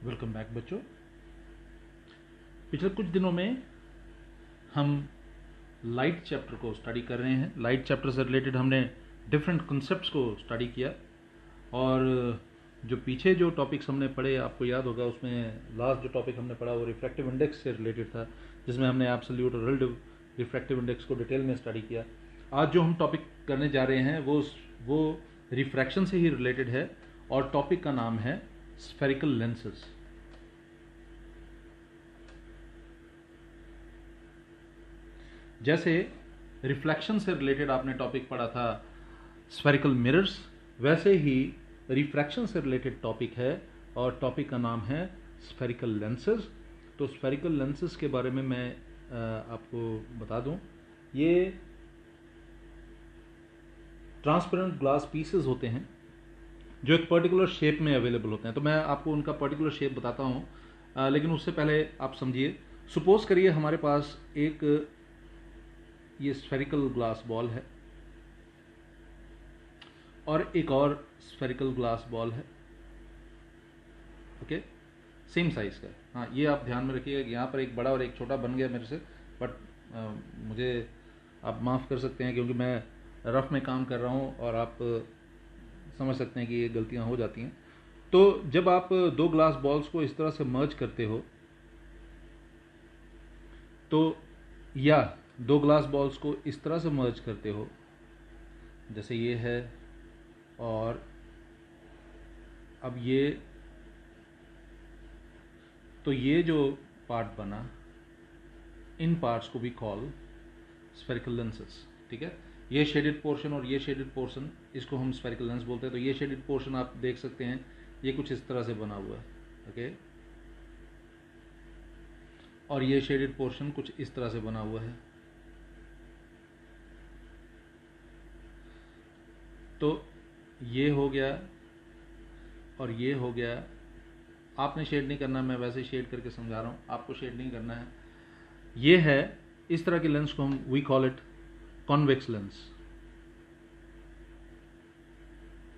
Welcome back बच्चों। पिछले कुछ दिनों में हम लाइट चैप्टर को स्टडी कर रहे हैं। लाइट चैप्टर से रिलेटेड हमने डिफरेंट कॉन्सेप्ट्स को स्टडी किया और जो पीछे जो टॉपिक्स हमने पढ़े आपको याद होगा, उसमें लास्ट जो टॉपिक हमने पढ़ा वो रिफ्रैक्टिव इंडेक्स से रिलेटेड था, जिसमें हमने एब्सोल्यूट और रिलेटिव रिफ्रैक्टिव इंडेक्स को डिटेल में स्टडी किया। आज जो हम टॉपिक करने जा रहे हैं वो रिफ्रैक्शन से ही रिलेटेड है और टॉपिक का नाम है स्फेरिकल लेंसेज। जैसे रिफ्लेक्शन से रिलेटेड आपने टॉपिक पढ़ा था स्फेरिकल मिरर्स, वैसे ही रिफ्रैक्शन से रिलेटेड टॉपिक है और टॉपिक का नाम है स्फेरिकल लेंसेज। तो स्फेरिकल लेंसेज के बारे में मैं आपको बता दूं, ये ट्रांसपेरेंट ग्लास पीसेस होते हैं जो एक पर्टिकुलर शेप में अवेलेबल होते हैं। तो मैं आपको उनका पर्टिकुलर शेप बताता हूं, लेकिन उससे पहले आप समझिए। सपोज करिए हमारे पास एक ये स्फेरिकल ग्लास बॉल है और एक और स्फेरिकल ग्लास बॉल है, ओके, सेम साइज का। हाँ, ये आप ध्यान में रखिएगा कि यहाँ पर एक बड़ा और एक छोटा बन गया मेरे से, बट मुझे आप माफ़ कर सकते हैं क्योंकि मैं रफ में काम कर रहा हूँ और आप समझ सकते हैं कि ये गलतियाँ हो जाती हैं। तो जब आप दो ग्लास बॉल्स को इस तरह से मर्ज करते हो, तो या दो ग्लास बॉल्स को इस तरह से मर्ज करते हो जैसे ये है, और अब ये, तो ये जो पार्ट बना, इन पार्ट्स को भी कॉल स्फेरिकल लेंसेज। ठीक है, ये शेडेड पोर्शन और ये शेडेड पोर्शन, इसको हम स्फेरिकल लेंस बोलते हैं। तो ये शेडेड पोर्शन आप देख सकते हैं, ये कुछ इस तरह से बना हुआ है, ओके, और ये शेडेड पोर्शन कुछ इस तरह से बना हुआ है। तो ये हो गया और ये हो गया। आपने शेड नहीं करना, मैं वैसे शेड करके समझा रहा हूँ, आपको शेड नहीं करना है। ये है, इस तरह के लेंस को हम we call it convex lens,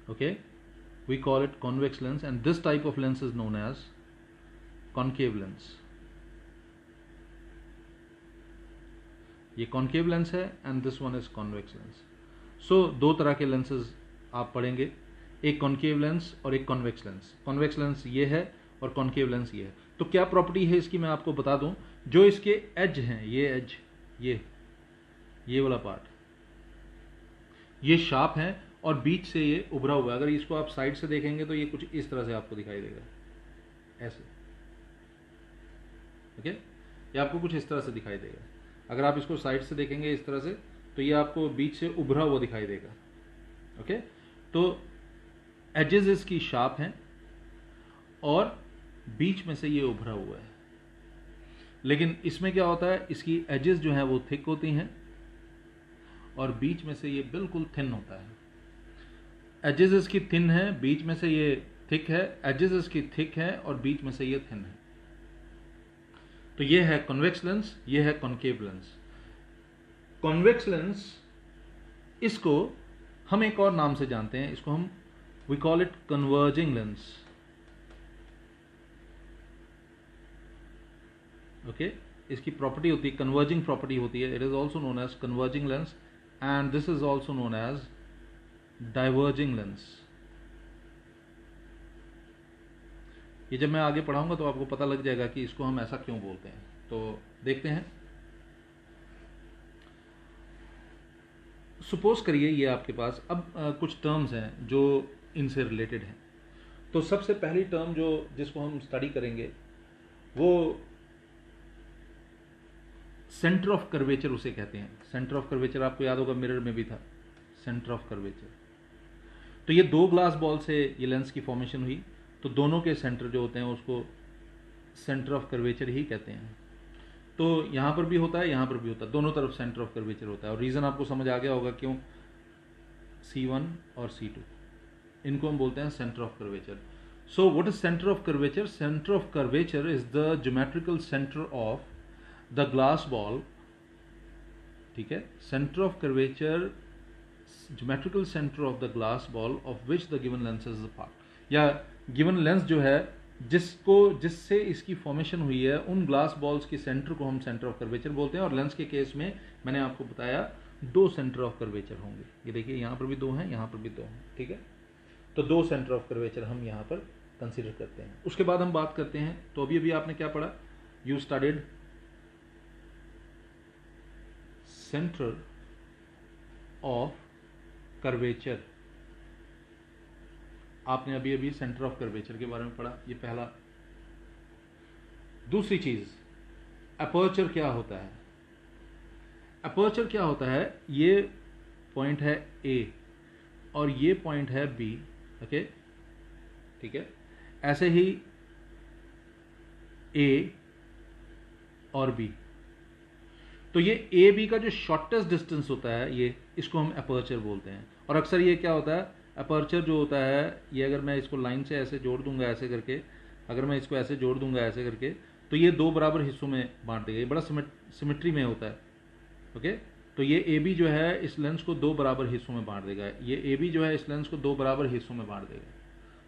okay, we call it convex lens and this type of lens is known as concave lens. ये कॉन्केव लेंस है and this one is convex lens. So दो तरह के lenses आप पढ़ेंगे, एक concave lens और एक कॉन्वेक्स लेंस। कॉन्वेक्स लेंस ये है और कॉन्केव लेंस ये है। तो क्या प्रॉपर्टी है इसकी मैं आपको बता दूं। जो इसके एज हैं, ये एज, ये वाला पार्ट, ये शार्प है और बीच से ये उभरा हुआ है। अगर इसको आप साइड से देखेंगे तो ये कुछ इस तरह से आपको दिखाई देगा, ऐसे, ओके, ये आपको कुछ इस तरह से दिखाई देगा। अगर आप इसको साइड से देखेंगे इस तरह से, तो ये आपको बीच से उभरा हुआ दिखाई देगा, ओके। तो एजेस इसकी शार्प हैं और बीच में से ये उभरा हुआ है। लेकिन इसमें क्या होता है, इसकी एजेस जो हैं वो थिक होती हैं और बीच में से ये बिल्कुल थिन होता है। एजेस इसकी थिन है, बीच में से ये थिक है, एजेस इसकी थिक है और बीच में से ये थिन है। तो ये है कॉन्वेक्स लेंस, ये है कॉन्केव लेंस। कॉन्वेक्स लेंस, इसको हम एक और नाम से जानते हैं, इसको हम we call it converging lens, okay. इसकी प्रॉपर्टी होती है, कन्वर्जिंग प्रॉपर्टी होती है। It is also known as converging lens and this is also known as diverging lens. ये जब मैं आगे पढ़ाऊंगा तो आपको पता लग जाएगा कि इसको हम ऐसा क्यों बोलते हैं। तो देखते हैं। सपोज करिए ये आपके पास अब कुछ टर्म्स हैं जो इनसे रिलेटेड हैं। तो सबसे पहली टर्म जिसको हम स्टडी करेंगे वो सेंटर ऑफ कर्वेचर उसे कहते हैं। सेंटर ऑफ कर्वेचर आपको याद होगा, मिरर में भी था सेंटर ऑफ कर्वेचर। तो ये दो ग्लास बॉल से ये लेंस की फॉर्मेशन हुई, तो दोनों के सेंटर जो होते हैं उसको सेंटर ऑफ कर्वेचर ही कहते हैं। तो यहाँ पर भी होता है, यहाँ पर भी होता है, दोनों तरफ सेंटर ऑफ कर्वेचर होता है। और रीज़न आपको समझ आ गया होगा क्यों। C1 और C2, इनको हम बोलते हैं centre of curvature. So what is centre of curvature? Centre of curvature is the geometrical centre of the glass ball, ठीक है। Centre of curvature, geometrical centre of the glass ball of which the given lens is the part, या given lens जो है जिससे इसकी formation हुई है, उन ग्लास बॉल्स के सेंटर को हम सेंटर ऑफ कर्वेचर बोलते हैं। और लेंस के केस में मैंने आपको बताया 2 सेंटर ऑफ कर्वेचर होंगे। ये देखिए यहाँ पर भी 2 हैं, यहाँ पर भी 2 हैं, ठीक है। तो 2 सेंटर ऑफ कर्वेचर हम यहाँ पर कंसीडर करते हैं। उसके बाद हम बात करते हैं, तो अभी आपने क्या पढ़ा, you studied centre of curvature. आपने अभी सेंटर ऑफ कर्वेचर के बारे में पढ़ा, ये पहला। दूसरी चीज, अपर्चर क्या होता है। अपर्चर क्या होता है, ये पॉइंट है ए और ये पॉइंट है बी, ओके, ठीक है। ऐसे ही ए और बी, तो ये ए बी का जो शॉर्टेस्ट डिस्टेंस होता है, ये इसको हम अपर्चर बोलते हैं। और अक्सर ये क्या होता है, अपर्चर जो होता है, ये अगर मैं इसको लाइन से ऐसे जोड़ दूंगा ऐसे करके, अगर मैं इसको ऐसे जोड़ दूंगा ऐसे करके, तो ये 2 बराबर हिस्सों में बांट देगा। ये बड़ा सिमेट्री में होता है, ओके। तो ये ए बी जो है इस लेंस को 2 बराबर हिस्सों में बांट देगा, ये ए बी जो है इस लेंस को 2 बराबर हिस्सों में बांट देगा।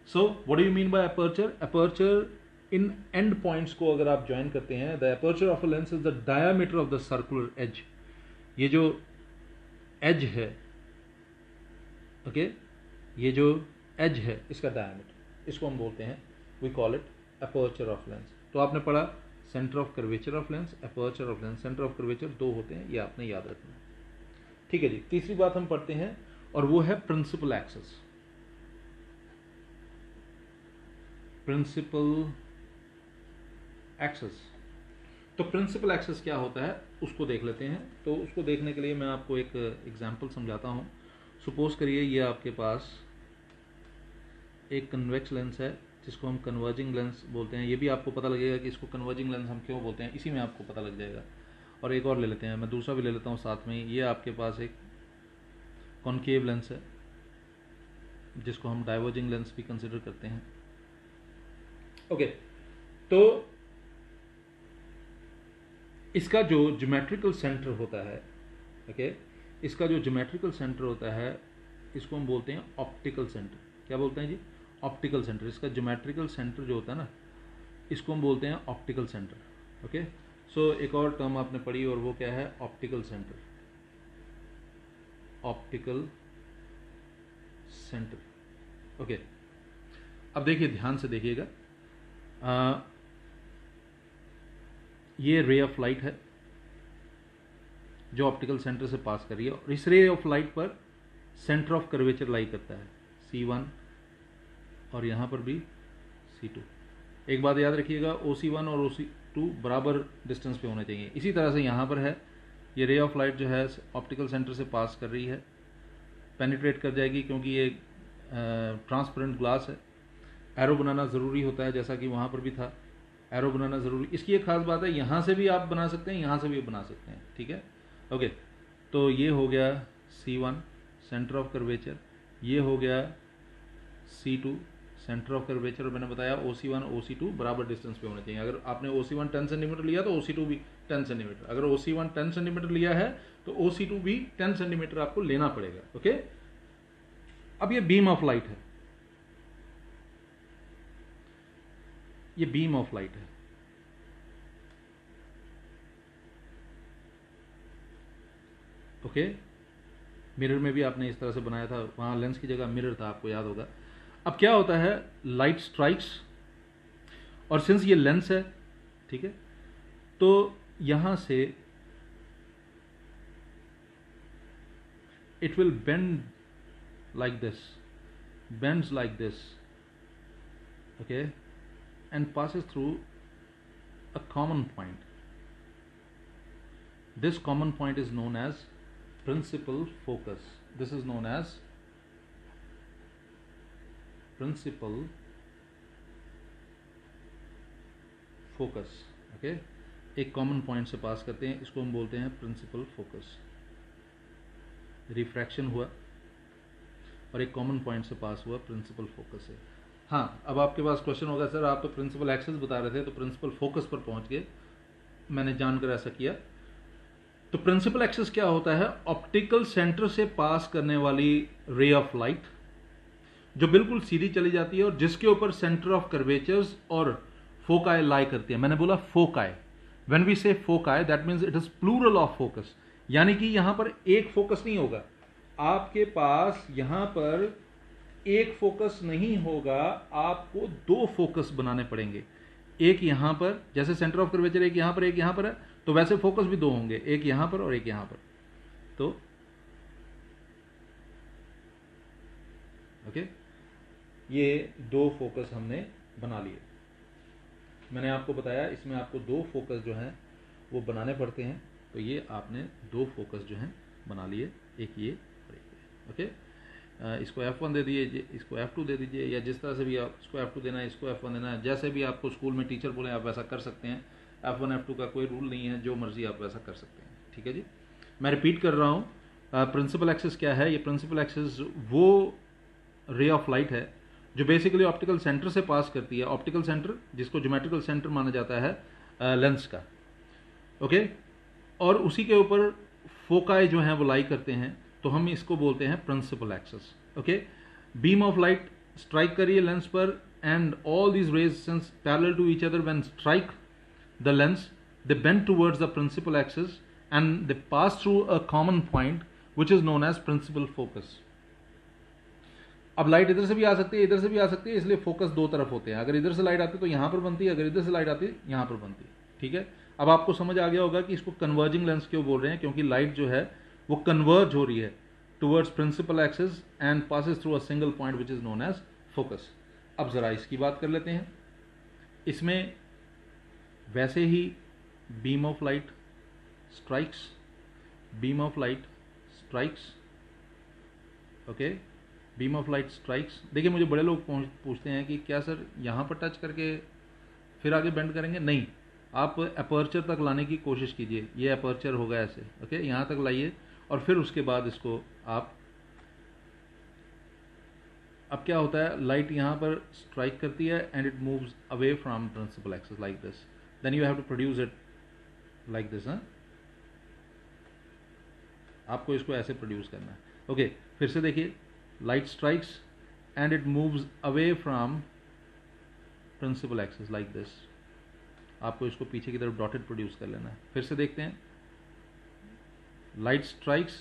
So what do you mean by aperture? Aperture इन एंड पॉइंट्स को अगर आप ज्वाइन करते हैं, the aperture of a lens is the diameter of the circular edge. ये जो एज है, ओके, ये जो एज है इसका डायमीटर, इसको हम बोलते हैं, we call it aperture of lens. तो आपने पढ़ा centre of curvature of lens, aperture of lens. Centre of curvature 2 होते हैं, ये आपने याद रखना, ठीक है जी। तीसरी बात हम पढ़ते हैं और वो है प्रिंसिपल एक्सेस। प्रिंसिपल एक्सेस, तो प्रिंसिपल एक्सेस क्या होता है उसको देख लेते हैं। तो उसको देखने के लिए मैं आपको एक एग्जांपल समझाता हूं। सपोज करिए ये आपके पास एक कन्वेक्स लेंस है जिसको हम कन्वर्जिंग लेंस बोलते हैं। ये भी आपको पता लगेगा कि इसको कन्वर्जिंग लेंस हम क्यों बोलते हैं, इसी में आपको पता लग जाएगा। और एक और ले लेते हैं, मैं दूसरा भी ले लेता हूँ साथ में। ये आपके पास एक कॉनकेव लेंस है जिसको हम डाइवर्जिंग लेंस भी कंसिडर करते हैं, ओके। तो इसका जो ज्योमेट्रिकल सेंटर होता है, ओके, इसका जो ज्योमेट्रिकल सेंटर होता है इसको हम बोलते हैं ऑप्टिकल सेंटर। क्या बोलते हैं जी? Optical centre. इसका ज्योमेट्रिकल सेंटर जो होता है ना, इसको हम बोलते हैं ऑप्टिकल सेंटर, ओके। सो एक और टर्म आपने पढ़ी और वो क्या है, optical centre. Optical centre, okay. अब देखिए, ध्यान से देखिएगा, ये रे ऑफ लाइट है जो ऑप्टिकल सेंटर से पास कर रही है, और इस रे ऑफ लाइट पर सेंटर ऑफ कर्वेचर लाई करता है C1 और यहां पर भी C2। एक बात याद रखिएगा, OC1 और OC2 बराबर डिस्टेंस पे होने चाहिए। इसी तरह से यहां पर है, ये रे ऑफ लाइट जो है ऑप्टिकल सेंटर से पास कर रही है, पेनिट्रेट कर जाएगी क्योंकि ये ट्रांसपेरेंट ग्लास है। एरो बनाना ज़रूरी होता है, जैसा कि वहां पर भी था, एरो बनाना ज़रूरी। इसकी एक खास बात है, यहां से भी आप बना सकते हैं, यहां से भी बना सकते हैं, ठीक है, ओके। तो ये हो गया C1 सेंटर ऑफ कर्वेचर, ये हो गया C2 सेंटर ऑफ कर्वेचर, और मैंने बताया OC1 OC2 बराबर डिस्टेंस पे होने चाहिए। अगर आपने OC1 10 सेंटीमीटर लिया तो OC2 भी 10 सेंटीमीटर, अगर OC1 10 सेंटीमीटर लिया है तो OC2 भी 10 सेंटीमीटर आपको लेना पड़ेगा, ओके। अब ये बीम ऑफ लाइट है, ये बीम ऑफ लाइट है, ओके। मिरर में भी आपने इस तरह से बनाया था, वहां लेंस की जगह मिरर था, आपको याद होगा। अब क्या होता है, लाइट स्ट्राइक्स, और सिंस ये लेंस है, ठीक है, तो यहां से it will bend like this, bends like this, okay, and passes through a common point. This common point is known as principal focus. This is known as principal focus, okay? एक common point से पास करते हैं, इसको हम बोलते हैं principal focus. Refraction हुआ और एक कॉमन पॉइंट से पास हुआ, प्रिंसिपल फोकस है। हाँ, अब आपके पास क्वेश्चन होगा, सर आप तो प्रिंसिपल एक्सेस बता रहे थे, तो प्रिंसिपल फोकस पर पहुंच गए, मैंने जानकर ऐसा किया। तो प्रिंसिपल एक्सेस क्या होता है, ऑप्टिकल सेंटर से पास करने वाली रे ऑफ लाइट जो बिल्कुल सीधी चली जाती है और जिसके ऊपर सेंटर ऑफ कर्वेचर्स और फोकाई लाई करती है। मैंने बोला foci, when we say foci that means it is plural of focus, यानी कि यहां पर एक फोकस नहीं होगा, आपके पास यहां पर एक फोकस नहीं होगा, आपको दो फोकस बनाने पड़ेंगे। एक यहां पर, जैसे सेंटर ऑफ कर्वेचर एक यहां पर एक यहां पर है, तो वैसे फोकस भी दो होंगे, एक यहां पर और एक यहां पर। तो ओके, ये दो फोकस हमने बना लिए। मैंने आपको बताया इसमें आपको दो फोकस जो हैं वो बनाने पड़ते हैं, तो ये आपने दो फोकस जो हैं बना लिए, एक ये और एक ये। ओके, इसको F1 दे दीजिए, इसको F2 दे दीजिए, या जिस तरह से भी आप इसको F2 देना है, इसको F1 देना है, जैसे भी आपको स्कूल में टीचर बोले आप वैसा कर सकते हैं। F1 F2 का कोई रूल नहीं है, जो मर्जी आप वैसा कर सकते हैं। ठीक है जी, मैं रिपीट कर रहा हूँ, प्रिंसिपल एक्सिस क्या है। ये प्रिंसिपल एक्सिस वो रे ऑफ लाइट है जो बेसिकली ऑप्टिकल सेंटर से पास करती है, ऑप्टिकल सेंटर जिसको ज्योमेट्रिकल सेंटर माना जाता है लेंस का। ओके, और उसी के ऊपर फोकाई जो है वो लाई करते हैं, तो हम इसको बोलते हैं principal axis. Okay, beam of light strike करिए लेंस पर, and all these rays since parallel to each other when strike the lens they bend towards the principal axis and they pass through a common point which is known as principal focus. अब light इधर से भी आ सकती है, इधर से भी आ सकती है, इसलिए फोकस दो तरफ होते हैं। अगर इधर से लाइट आती है तो यहां पर बनती है, अगर इधर से लाइट आती है यहां पर बनती है। ठीक है, अब आपको समझ आ गया होगा कि इसको कन्वर्जिंग लेंस क्यों बोल रहे हैं, क्योंकि लाइट जो है वो कन्वर्ज हो रही है towards principal axis and passes through a single point which is known as focus. अब जरा इसकी बात कर लेते हैं। इसमें वैसे ही beam of light strikes, beam of light strikes, okay, beam of light strikes. देखिए मुझे बड़े लोग पूछते हैं कि क्या सर यहाँ पर टच करके फिर आगे बेंड करेंगे? नहीं, आप अपर्चर तक लाने की कोशिश कीजिए। ये अपर्चर होगा ऐसे, ओके, यहाँ तक लाइए और फिर उसके बाद इसको आप, अब क्या होता है, लाइट यहाँ पर स्ट्राइक करती है and it moves away from principal axis like this, then you have to produce it like this. आपको इसको ऐसे प्रोड्यूस करना है। ओके, फिर से देखिए, light strikes and it moves away from principal axis like this। आपको इसको पीछे की तरफ डॉटेड प्रोड्यूस कर लेना है। फिर से देखते हैं, light strikes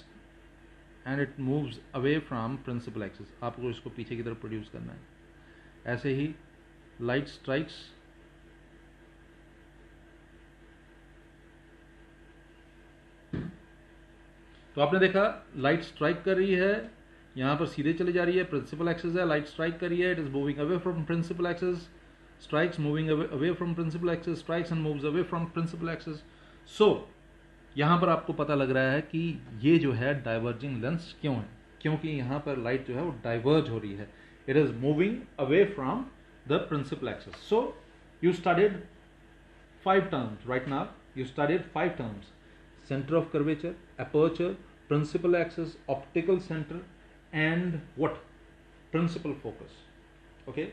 and it moves away from principal axis, आपको इसको पीछे की तरफ प्रोड्यूस करना है। ऐसे ही light strikes तो आपने देखा लाइट स्ट्राइक कर रही है, यहां पर सीधे चली जा रही है, प्रिंसिपल एक्सिस है, लाइट स्ट्राइक कर रही है, it is moving away from principal axis, strikes, moving away from principal axis, strikes and moves away from principal axis. So यहां पर आपको पता लग रहा है कि ये जो है डाइवर्जिंग लेंस क्यों है, क्योंकि यहां पर लाइट जो है वो डाइवर्ज हो रही है, it is moving away from the principal axis. So you studied 5 terms right now, you studied 5 terms: center of curvature, aperture, principal axis, optical center and what? Principal focus। okay,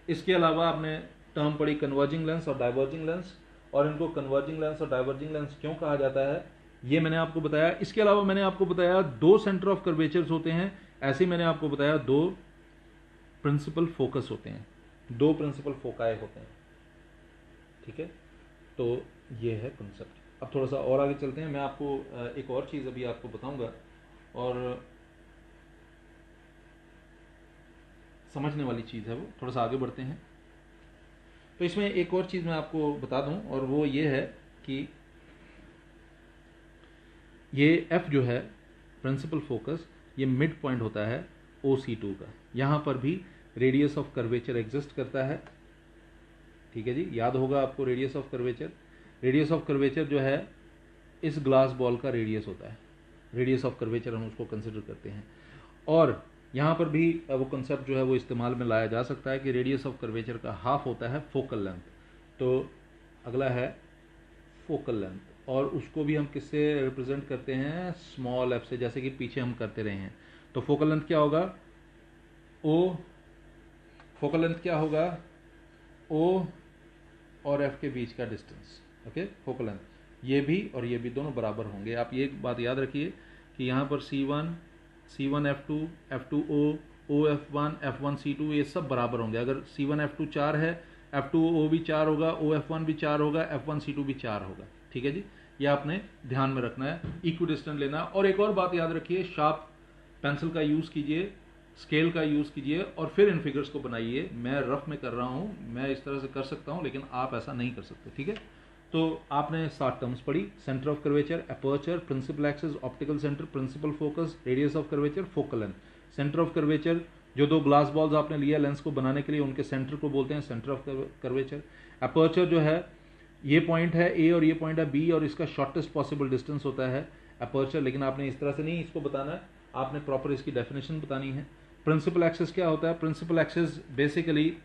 इसके अलावा आपने term पढ़ी converging lens और diverging lens, और इनको converging lens और diverging lens क्यों कहा जाता है ये मैंने आपको बताया। इसके अलावा मैंने आपको बताया 2 सेंटर ऑफ कर्वेचर्स होते हैं, ऐसे ही मैंने आपको बताया 2 प्रिंसिपल फोकस होते हैं, 2 प्रिंसिपल फोकाई होते हैं। ठीक है, तो ये है कंसेप्ट। अब थोड़ा सा और आगे चलते हैं, मैं आपको एक और चीज़ अभी आपको बताऊंगा और समझने वाली चीज़ है वो, थोड़ा सा आगे बढ़ते हैं। तो इसमें एक और चीज़ मैं आपको बता दूं और वो ये है कि ये F जो है प्रिंसिपल फोकस, ये मिड पॉइंट होता है OC2 का, यहाँ पर भी रेडियस ऑफ कर्वेचर एग्जिस्ट करता है। ठीक है जी, याद होगा आपको radius of curvature. Radius of curvature जो है इस ग्लास बॉल का रेडियस होता है, रेडियस ऑफ कर्वेचर हम उसको कंसिडर करते हैं। और यहाँ पर भी वो कंसेप्ट जो है वो इस्तेमाल में लाया जा सकता है कि रेडियस ऑफ कर्वेचर का हाफ होता है फोकल लेंथ। तो अगला है फोकल लेंथ, और उसको भी हम किससे रिप्रेजेंट करते हैं? स्मॉल एफ से, जैसे कि पीछे हम करते रहे हैं। तो फोकल लेंथ क्या होगा? ओ, फोकल लेंथ क्या होगा? ओ और एफ के बीच का डिस्टेंस। ओके, फोकल लेंथ ये भी और ये भी दोनों बराबर होंगे। आप ये बात याद रखिए कि यहाँ पर C1 F2 F2O OF1, F1, C2 ये सब बराबर होंगे। अगर C1 F2 4 है, F2O भी 4 होगा, OF1 भी 4 होगा, F1 C2 भी 4 होगा। ठीक है जी, ये आपने ध्यान में रखना है, इक्विडिस्टेंट लेना। और एक और बात याद रखिए, शार्प पेंसिल का यूज़ कीजिए, स्केल का यूज़ कीजिए और फिर इन फिगर्स को बनाइए। मैं रफ में कर रहा हूँ, मैं इस तरह से कर सकता हूँ, लेकिन आप ऐसा नहीं कर सकते। ठीक है, तो आपने 7 टर्म्स पढ़ी, centre of curvature, aperture, principal axis, optical centre, principal focus, radius of curvature, focal length. Centre of curvature, जो 2 ग्लास बॉल्स आपने लिया लेंस को बनाने के लिए, उनके सेंटर को बोलते हैं सेंटर ऑफ कर्वेचर। अपर्चर जो है, ये पॉइंट है ए और ये पॉइंट है बी, और इसका शॉर्टेस्ट पॉसिबल डिस्टेंस होता है अपर्चर। लेकिन आपने इस तरह से नहीं इसको बताना है, आपने प्रॉपर इसकी डेफिनेशन बतानी है। प्रिंसिपल एक्सिस क्या होता है? प्रिंसिपल एक्सिस बेसिकली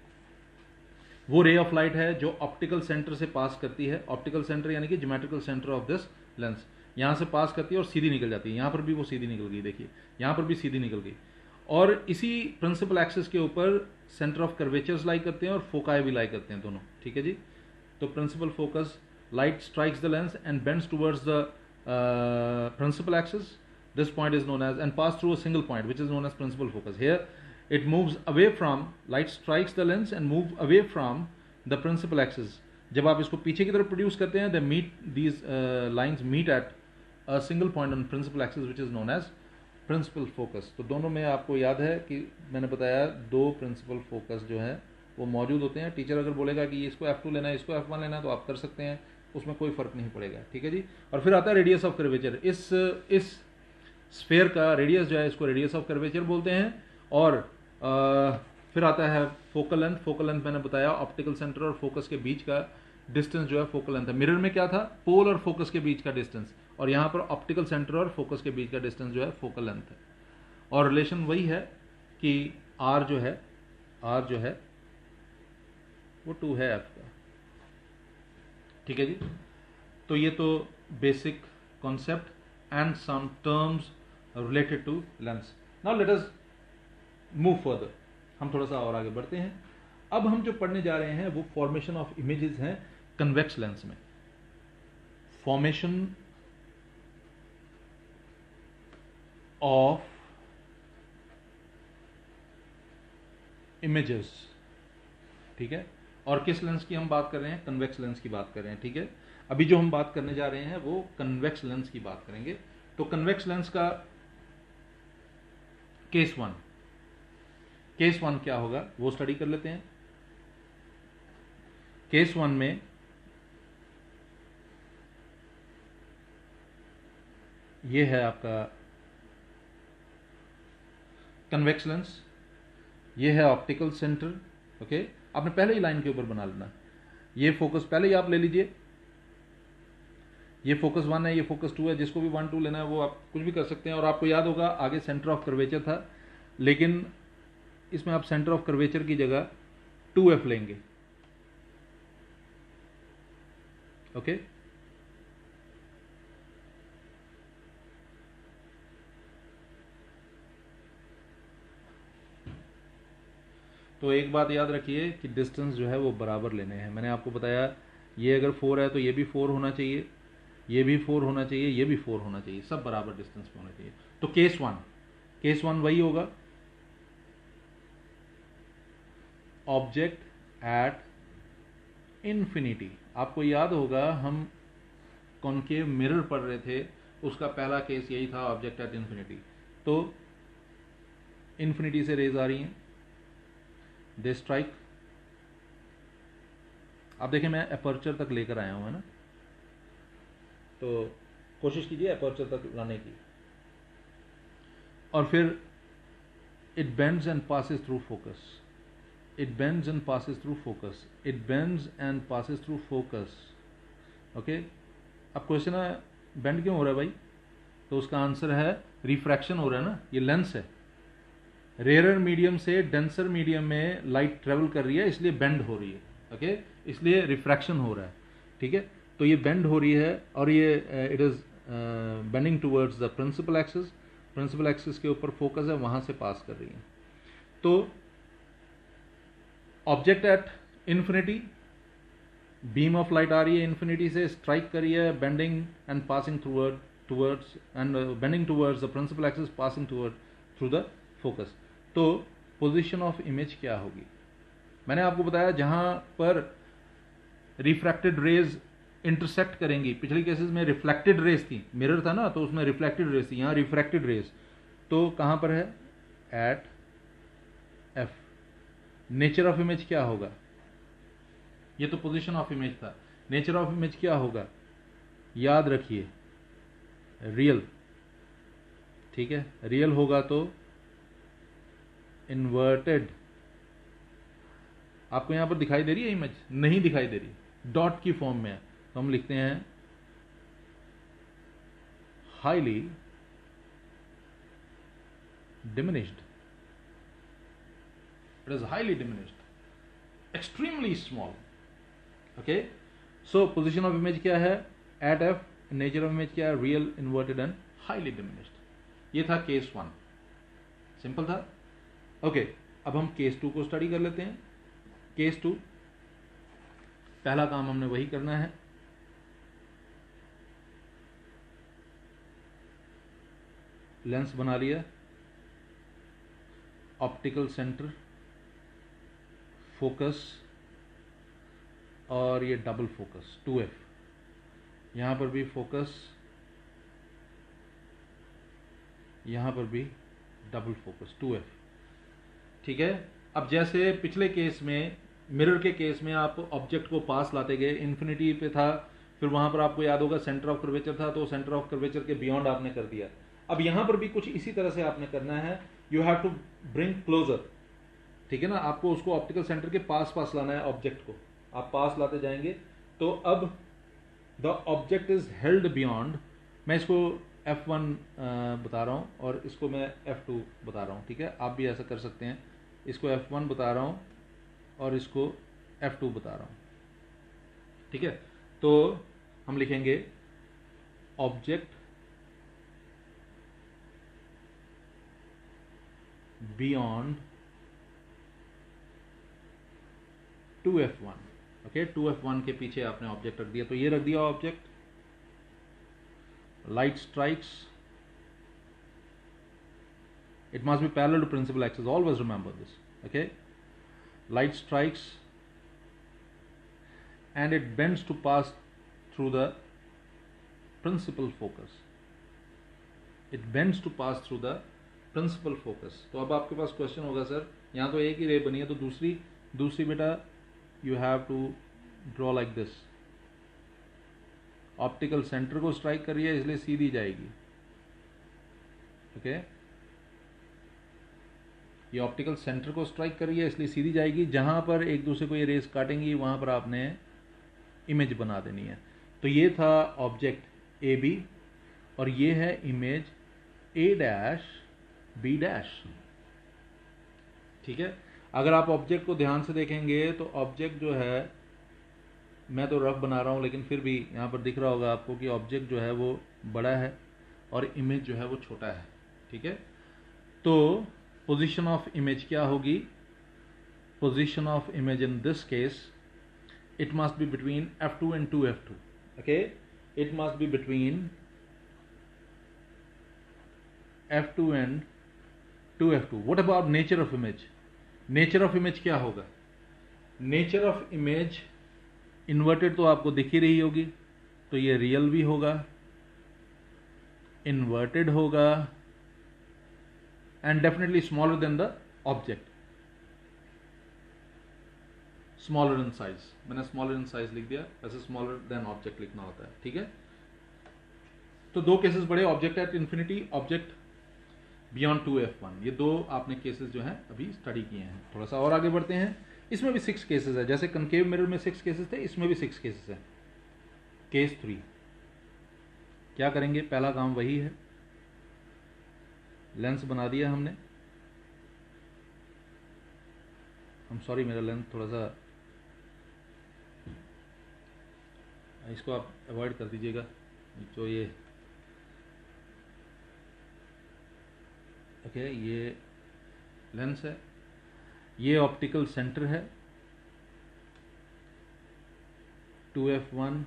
वो रे ऑफ लाइट है जो ऑप्टिकल सेंटर से पास करती है। ऑप्टिकल सेंटर यानी कि geometrical centre of this lens, यहां से पास करती है और सीधी निकल जाती है। यहां पर भी वो सीधी निकल गई, देखिए यहां पर भी सीधी निकल गई। और इसी प्रिंसिपल एक्सिस के ऊपर सेंटर ऑफ कर्वेचर्स लाई करते हैं और फोकाई भी लाई करते हैं दोनों। ठीक है जी, तो principal focus, light strikes the lens and bends towards the principal axis. This point is known as and pass through a single point which is known as principal focus. Here it moves away from, light strikes the lens and move away from the principal axis. जब आप इसको पीछे की तरफ produce करते हैं, they meet these lines meet at a single point on principal axis which is known as principal focus. तो दोनों में आपको याद है कि मैंने बताया 2 principal focus जो है वो मौजूद होते हैं। टीचर अगर बोलेगा कि इसको F2 लेना है, इसको F1 लेना है, तो आप कर सकते हैं, उसमें कोई फर्क नहीं पड़ेगा। ठीक है जी, और फिर आता है रेडियस ऑफ कर्वेचर। इस स्फेयर का रेडियस जो है इसको रेडियस ऑफ कर्वेचर बोलते हैं। और फिर आता है फोकल लेंथ। फोकल लेंथ मैंने बताया ऑप्टिकल सेंटर और फोकस के बीच का डिस्टेंस जो है फोकल लेंथ है। मिरर में क्या था? पोल और फोकस के बीच का डिस्टेंस, और यहाँ पर ऑप्टिकल सेंटर और फोकस के बीच का डिस्टेंस जो है फोकल लेंथ है। और रिलेशन वही है कि R जो है वो 2 है F का। ठीक है जी, तो ये तो basic concept and some terms related to lens. Now let us move further. हम थोड़ा सा और आगे बढ़ते हैं। अब हम जो पढ़ने जा रहे हैं वो फॉर्मेशन ऑफ इमेजेस हैं कन्वेक्स लेंस में। फॉर्मेशन ऑफ इमेजेस, ठीक है। और किस लेंस की हम बात कर रहे हैं? कन्वेक्स लेंस की बात कर रहे हैं। ठीक है, अभी जो हम बात करने जा रहे हैं वो कन्वेक्स लेंस की बात करेंगे। तो कन्वेक्स लेंस का केस 1 क्या होगा वो स्टडी कर लेते हैं। केस 1 में ये है आपका कन्वेक्स लेंस, ये है ऑप्टिकल सेंटर। ओके, आपने पहले ही लाइन के ऊपर बना लेना। ये फोकस पहले ही आप ले लीजिए, ये फोकस 1 है, ये फोकस 2 है। जिसको भी 1, 2 लेना है वो आप कुछ भी कर सकते हैं। और आपको याद होगा आगे सेंटर ऑफ कर्वेचर था, लेकिन इसमें आप सेंटर ऑफ कर्वेचर की जगह 2F लेंगे। ओके, तो एक बात याद रखिए कि डिस्टेंस जो है वो बराबर लेने हैं। मैंने आपको बताया ये अगर 4 है तो ये भी 4 होना चाहिए, ये भी 4 होना चाहिए, ये भी 4 होना चाहिए, सब बराबर डिस्टेंस पे होना चाहिए। तो केस 1 वही होगा, ऑब्जेक्ट एट इन्फिनिटी। आपको याद होगा हम कॉनकेव मिरर पढ़ रहे थे, उसका पहला केस यही था, ऑब्जेक्ट एट इन्फिनिटी। तो इन्फिनिटी से रेज आ रही हैं, दे स्ट्राइक। आप देखें मैं अपर्चर तक लेकर आया हूं, है ना, तो कोशिश कीजिए अपर्चर तक लाने की। और फिर it bends and passes through focus, it bends and passes through focus, it bends and passes through focus. Okay, अब क्वेश्चन है बेंड क्यों हो रहा है भाई? तो उसका आंसर है रिफ्रैक्शन हो रहा है ना, ये लेंस है। रेयरर मीडियम से डेंसर मीडियम में लाइट ट्रेवल कर रही है, इसलिए बेंड हो रही है। ओके, इसलिए रिफ्रैक्शन हो रहा है। ठीक है, तो ये बेंड हो रही है और ये it is bending towards the principal axis. Principal axis के ऊपर फोकस है, वहां से पास कर रही है। तो object at infinity, beam of light आ रही है इन्फिनिटी से, स्ट्राइक कर रही है, bending and passing towards and bending towards the principal axis, passing through the focus. तो पोजीशन ऑफ इमेज क्या होगी? मैंने आपको बताया जहां पर रिफ्रैक्टेड रेज इंटरसेक्ट करेंगी, पिछले केसेस में रिफ्लेक्टेड रेज थी, मिरर था ना तो उसमें रिफ्लेक्टेड रेज थी, यहां रिफ्रैक्टेड रेज, तो कहां पर है? At F. Nature of image क्या होगा? ये तो पोजीशन ऑफ इमेज था, नेचर ऑफ इमेज क्या होगा? याद रखिए रियल, ठीक है, रियल होगा तो इन्वर्टेड। आपको यहां पर दिखाई दे रही है इमेज? नहीं दिखाई दे रही, डॉट की फॉर्म में है, तो हम लिखते हैं highly diminished. It is highly diminished, extremely small. Okay, so position of image क्या है? At F. Nature of image क्या है? Real, inverted and highly diminished. ये था केस 1, सिंपल था। ओके, अब हम केस 2 को स्टडी कर लेते हैं। केस 2, पहला काम हमने वही करना है, लेंस बना लिया, ऑप्टिकल सेंटर, फोकस, और ये डबल फोकस 2f, यहां पर भी फोकस, यहां पर भी डबल फोकस 2f, ठीक है। अब जैसे पिछले केस में, मिरर के केस में आप ऑब्जेक्ट को पास लाते गए, इन्फिनिटी पे था, फिर वहां पर आपको याद होगा सेंटर ऑफ कर्वेचर था, तो सेंटर ऑफ कर्वेचर के बियॉन्ड आपने कर दिया। अब यहां पर भी कुछ इसी तरह से आपने करना है, you have to bring closer, ठीक है ना, आपको उसको ऑप्टिकल सेंटर के पास पास लाना है ऑब्जेक्ट को, आप पास लाते जाएंगे। तो अब the object is held beyond, मैं इसको F1 बता रहा हूं और इसको मैं F2 बता रहा हूं, ठीक है, आप भी ऐसा कर सकते हैं, इसको F1 बता रहा हूं और इसको F2 बता रहा हूं, ठीक है। तो हम लिखेंगे object beyond 2F1, okay, 2F1 के पीछे आपने ऑब्जेक्ट रख दिया, तो ये रख दिया object. Light strikes, it must be parallel to principal axis, always remember this, okay. Light strikes and it bends to pass through the principal focus, it bends to pass through the principal focus। तो अब आपके पास question होगा, sir यहाँ तो एक ही रे बनी है, तो दूसरी बेटा you have to draw like this, optical centre को स्ट्राइक कर रही है इसलिए सीधी जाएगी, ओके, ये ऑप्टिकल सेंटर को स्ट्राइक कर रही है इसलिए सीधी जाएगी, जहां पर एक दूसरे को ये रेस काटेंगी वहां पर आपने इमेज बना देनी है। तो ये था ऑब्जेक्ट ए बी और ये है image A dash B dash, ठीक है। अगर आप ऑब्जेक्ट को ध्यान से देखेंगे तो ऑब्जेक्ट जो है, मैं तो रफ बना रहा हूं लेकिन फिर भी यहां पर दिख रहा होगा आपको कि ऑब्जेक्ट जो है वो बड़ा है और इमेज जो है वो छोटा है, ठीक है। तो पोजीशन ऑफ इमेज क्या होगी? Position of image in this case, it must be between F2 and 2F2, okay, it must be between F2 and 2F2। What about nature of image? Nature of image क्या होगा? Nature of image inverted तो आपको दिख ही रही होगी, तो ये real भी होगा, इन्वर्टेड होगा, and definitely smaller than the object, smaller in size, मैंने स्मॉलर इन साइज लिख दिया, वैसे स्मॉलर देन ऑब्जेक्ट लिखना होता है, ठीक है। तो दो केसेस बड़े, object at infinity, object beyond 2F1, ये दो आपने केसेस जो हैं अभी स्टडी किए हैं। थोड़ा सा और आगे बढ़ते हैं, इसमें भी 6 केसेस है, जैसे कनकेव मिरर में 6 केसेस थे, इसमें भी 6 केसेस है। केस 3 क्या करेंगे? पहला काम वही है, लेंस बना दिया हमने, सॉरी मेरा लेंस थोड़ा सा, इसको आप अवॉइड कर दीजिएगा, जो ये ओके, ये लेंस है, ये ऑप्टिकल सेंटर है, 2F1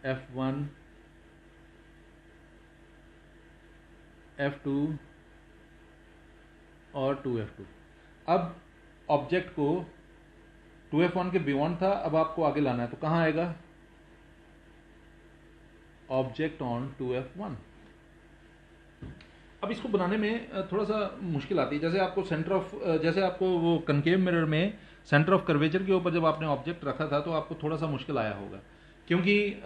F1 F2 और 2f2। अब ऑब्जेक्ट को 2f1 के बियॉन्ड था, अब आपको आगे लाना है, तो कहां आएगा? Object on 2f1। अब इसको बनाने में थोड़ा सा मुश्किल आती है। जैसे आपको जैसे आपको वो कनकेव मिरर में सेंटर ऑफ कर्वेचर के ऊपर जब आपने ऑब्जेक्ट रखा था तो आपको थोड़ा सा मुश्किल आया होगा, क्योंकि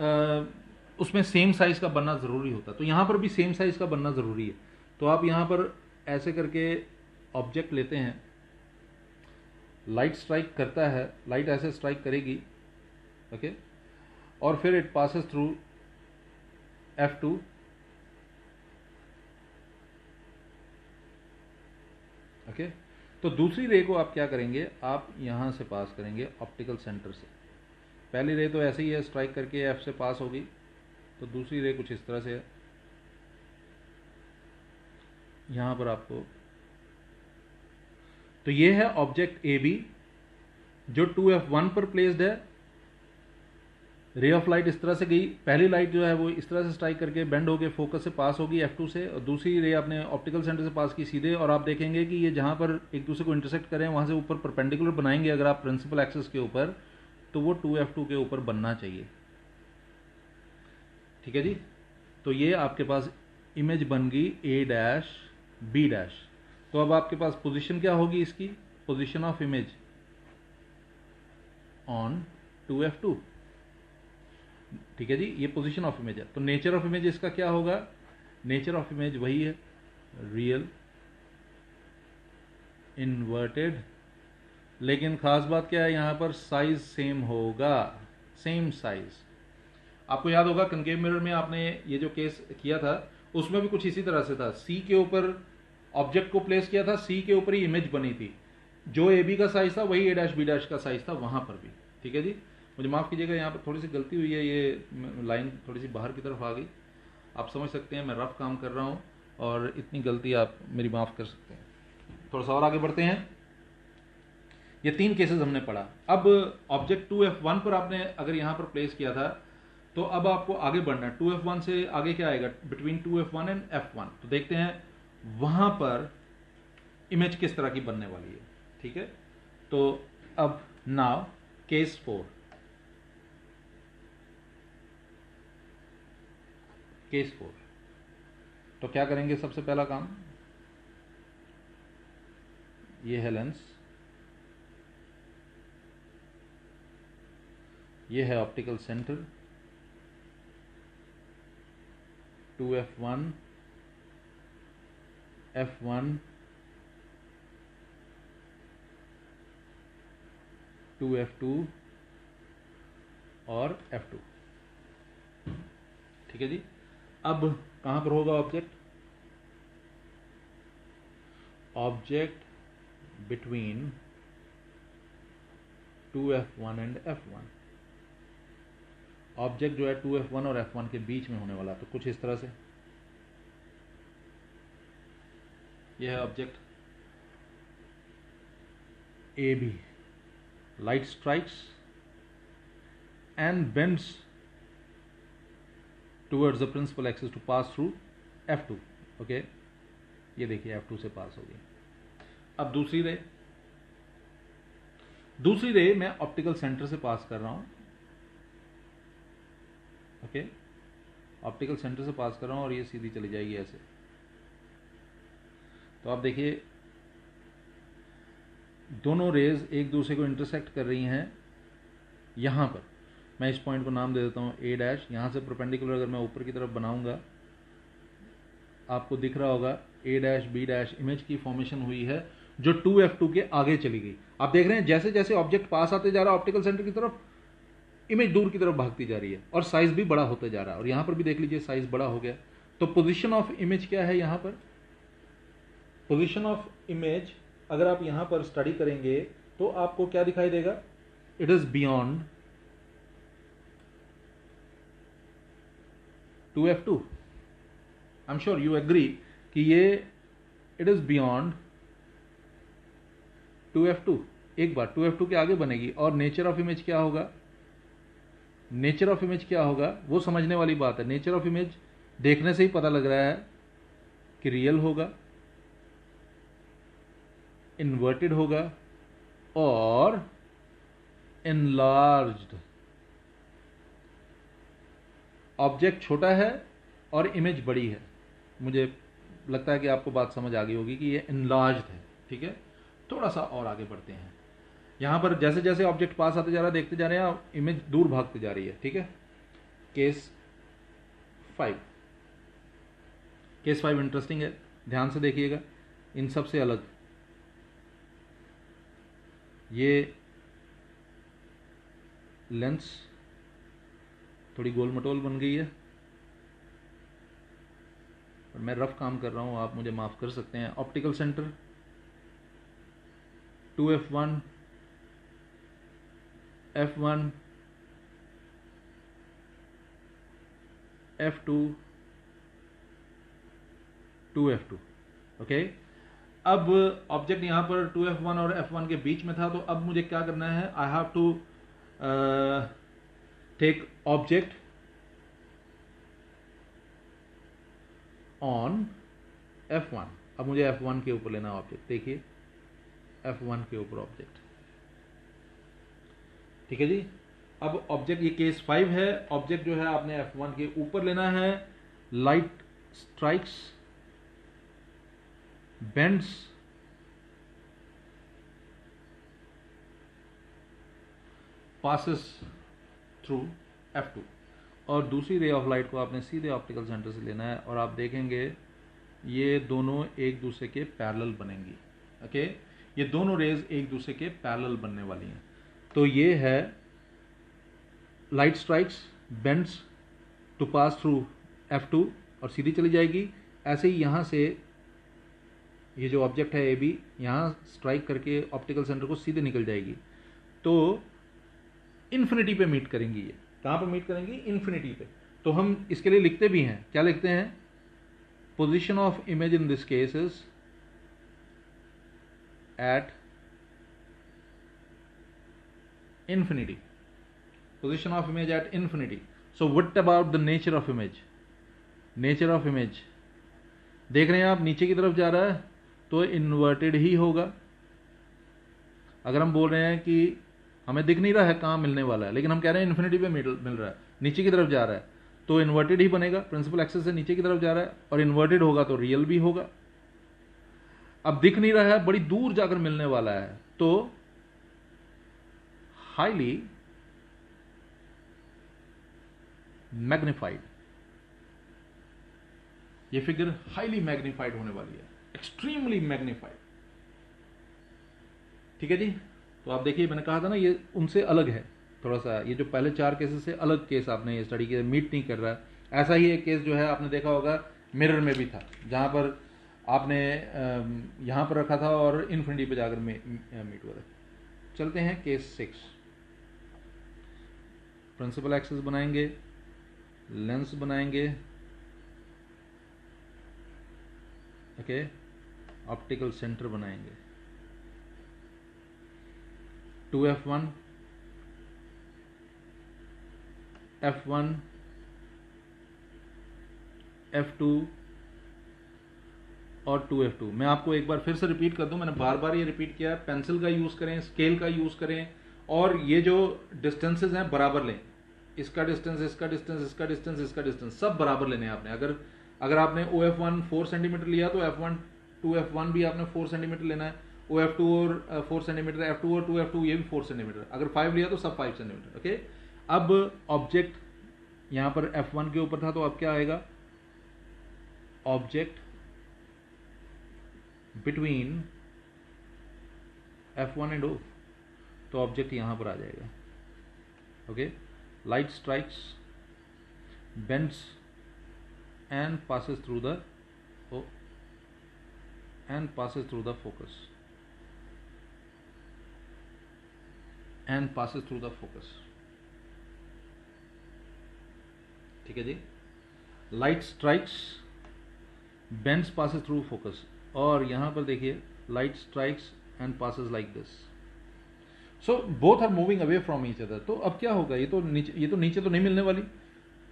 उसमें सेम साइज का बनना जरूरी होता। तो यहां पर भी सेम साइज का बनना जरूरी है। तो आप यहां पर ऐसे करके ऑब्जेक्ट लेते हैं, लाइट स्ट्राइक करता है, लाइट ऐसे स्ट्राइक करेगी, ओके, और फिर it passes through F2, okay. तो दूसरी रे को आप क्या करेंगे? आप यहां से पास करेंगे ऑप्टिकल सेंटर से। पहली रे तो ऐसे ही है, स्ट्राइक करके F से पास होगी, तो दूसरी रे कुछ इस तरह से है। यहां पर आपको, तो ये है ऑब्जेक्ट AB जो 2f1 पर प्लेस्ड है। रे ऑफ लाइट इस तरह से गई, पहली लाइट जो है वो इस तरह से स्ट्राइक करके बेंड होके फोकस से पास होगी F2 से, और दूसरी रे आपने ऑप्टिकल सेंटर से पास की सीधे, और आप देखेंगे कि ये जहां पर एक दूसरे को इंटरसेक्ट करें वहां से ऊपर परपेंडिकुलर बनाएंगे अगर आप प्रिंसिपल एक्सिस के ऊपर, तो वो 2f2 के ऊपर बनना चाहिए। ठीक है जी। तो ये आपके पास इमेज बन गई A', B'। तो अब आपके पास पोजीशन क्या होगी इसकी? Position of image on 2f2। ठीक है जी, ये पोजीशन ऑफ इमेज है। तो नेचर ऑफ इमेज इसका क्या होगा? नेचर ऑफ इमेज वही है, रियल इन्वर्टेड, लेकिन खास बात क्या है यहां पर? साइज सेम होगा, सेम साइज। आपको याद होगा कनकेव मिरर में आपने ये जो केस किया था उसमें भी कुछ इसी तरह से था। सी के ऊपर ऑब्जेक्ट को प्लेस किया था, सी के ऊपर ही इमेज बनी थी, जो AB का साइज था वही A', B' का साइज था वहां पर भी। ठीक है जी, मुझे माफ कीजिएगा, यहाँ पर थोड़ी सी गलती हुई है, ये लाइन थोड़ी सी बाहर की तरफ आ गई। आप समझ सकते हैं मैं रफ काम कर रहा हूँ और इतनी गलती आप मेरी माफ कर सकते हैं। थोड़ा सा और आगे बढ़ते हैं। ये 3 केसेस हमने पढ़ा। अब ऑब्जेक्ट 2f1 पर आपने अगर यहां पर प्लेस किया था, तो अब आपको आगे बढ़ना है। 2f1 से आगे क्या आएगा? Between 2f1 and f1। तो देखते हैं वहां पर इमेज किस तरह की बनने वाली है। ठीक है, तो अब नाउ केस 4। केस 4 तो क्या करेंगे? सबसे पहला काम, ये है लेंस, ये है optical centre, 2f1, f1, 2f2 और f2। ठीक है जी। अब कहां पर होगा object? Object between 2f1 and f1। Object जो है 2f1 और f1 के बीच में होने वाला, तो कुछ इस तरह से। यह है object AB, light strikes and bends towards the principal axis to pass through F2। Okay, ये देखिए F2 से पास हो गई। अब दूसरी रे मैं ऑप्टिकल सेंटर से पास कर रहा हूं। ओके, ऑप्टिकल सेंटर से पास कर रहा हूं और ये सीधी चली जाएगी ऐसे। तो आप देखिए दोनों रेज एक दूसरे को इंटरसेक्ट कर रही हैं। यहां पर मैं इस पॉइंट को नाम दे देता हूं A'। यहां से परपेंडिकुलर अगर मैं ऊपर की तरफ बनाऊंगा, आपको दिख रहा होगा A', B', इमेज की फॉर्मेशन हुई है जो 2f2 के आगे चली गई। आप देख रहे हैं जैसे जैसे ऑब्जेक्ट पास आते जा रहा है ऑप्टिकल सेंटर की तरफ, इमेज दूर की तरफ भागती जा रही है और साइज भी बड़ा होता जा रहा है। और यहां पर भी देख लीजिए साइज बड़ा हो गया। तो पोजीशन ऑफ इमेज क्या है यहां पर? पोजीशन ऑफ इमेज अगर आप यहां पर स्टडी करेंगे तो आपको क्या दिखाई देगा? It is beyond 2f2। I am sure you agree कि ये इट इज बियॉन्ड 2f2। एक बार 2f2 के आगे बनेगी। और नेचर ऑफ इमेज क्या होगा? नेचर ऑफ इमेज क्या होगा वो समझने वाली बात है। नेचर ऑफ इमेज देखने से ही पता लग रहा है कि रियल होगा। इन्वर्टेड होगा और एनलार्ज्ड। ऑब्जेक्ट छोटा है और इमेज बड़ी है। मुझे लगता है कि आपको बात समझ आ गई होगी कि ये एनलार्ज्ड है। ठीक है, थोड़ा सा और आगे बढ़ते हैं। यहां पर जैसे जैसे ऑब्जेक्ट पास आते जा रहा है, देखते जा रहे हैं, इमेज दूर भागती जा रही है। ठीक है, केस 5। केस 5 इंटरेस्टिंग है, ध्यान से देखिएगा। इन सब से अलग ये लेंस थोड़ी गोल मटोल बन गई है, और मैं रफ काम कर रहा हूं, आप मुझे माफ कर सकते हैं। Optical centre 2f1 f1 f2 2f2। Okay, अब ऑब्जेक्ट यहां पर 2f1 और f1 के बीच में था, तो अब मुझे क्या करना है, I have to take object on f1। अब मुझे f1 के ऊपर लेना ऑब्जेक्ट। देखिए f1 के ऊपर ऑब्जेक्ट। ठीक है जी, अब ऑब्जेक्ट, ये केस 5 है, ऑब्जेक्ट जो है आपने f1 के ऊपर लेना है। Light strikes, bends, passes through f2, और दूसरी रे ऑफ लाइट को आपने सीधे ऑप्टिकल सेंटर से लेना है, और आप देखेंगे ये दोनों एक दूसरे के पैरेलल बनेंगी। ओके, ये दोनों रेज एक दूसरे के पैरेलल बनने वाली हैं। तो ये है light strikes, bends to pass through f2 और सीधी चली जाएगी। ऐसे ही यहां से ये जो ऑब्जेक्ट है ये भी यहां स्ट्राइक करके ऑप्टिकल सेंटर को सीधे निकल जाएगी। तो इन्फिनिटी पे मीट करेंगी। ये कहां पे मीट करेंगी? इन्फिनिटी पे। तो हम इसके लिए लिखते भी हैं, क्या लिखते हैं? Position of image in this case is at infinity, position of image at infinity. So what about the nature of image? Nature of image, देख रहे हैं आप नीचे की तरफ जा रहा है तो इन्वर्टेड ही होगा। अगर हम बोल रहे हैं कि हमें दिख नहीं रहा है कहां मिलने वाला है, लेकिन हम कह रहे हैं इन्फिनिटी पे मिल रहा है, नीचे की तरफ जा रहा है, तो इन्वर्टेड ही बनेगा। प्रिंसिपल एक्सिस से नीचे की तरफ जा रहा है और इन्वर्टेड होगा तो रियल भी होगा। अब दिख नहीं रहा है, बड़ी दूर जाकर मिलने वाला है, तो हाईली मैग्निफाइड, ये फिगर हाईली मैग्निफाइड होने वाली है, एक्सट्रीमली मैग्निफाइड। ठीक है जी, तो आप देखिए मैंने कहा था ना ये उनसे अलग है थोड़ा सा, ये जो पहले 4 केसेस से अलग केस आपने ये स्टडी किया, मीट नहीं कर रहा है। ऐसा ही एक केस जो है आपने देखा होगा मिरर में भी था, जहां पर आपने यहां पर रखा था और इन्फिनिटी पे जाकर मीट हुआ था। चलते हैं केस 6। प्रिंसिपल एक्सिस बनाएंगे, लेंस बनाएंगे, ओके, ऑप्टिकल सेंटर बनाएंगे। 2f1 f1 f2 और 2f2। मैं आपको एक बार फिर से रिपीट कर दूं, मैंने बार बार ये रिपीट किया है, पेंसिल का यूज करें, स्केल का यूज करें, और ये जो डिस्टेंसेस हैं बराबर लें। इसका डिस्टेंस, इसका डिस्टेंस, इसका डिस्टेंस, इसका डिस्टेंस, सब बराबर लेने हैं आपने। अगर आपने OF1 4 सेंटीमीटर लिया तो F1 2F1 भी आपने 4 सेंटीमीटर लेना है, OF2 और 4 सेंटीमीटर, F2 और 2F2 ये भी 4 सेंटीमीटर। अगर 5 लिया तो सब 5 सेंटीमीटर। ओके, अब ऑब्जेक्ट यहां पर F1 के ऊपर था, तो अब क्या आएगा? Object between F1 and O, तो ऑब्जेक्ट यहां पर आ जाएगा। Okay, light strikes, bends and passes through the focus, ठीक है जी, light strikes, bends, passes through focus, और यहां पर देखिए light strikes and passes like this. So both are moving away from each other. तो अब क्या होगा? ये तो नीचे तो नहीं मिलने वाली।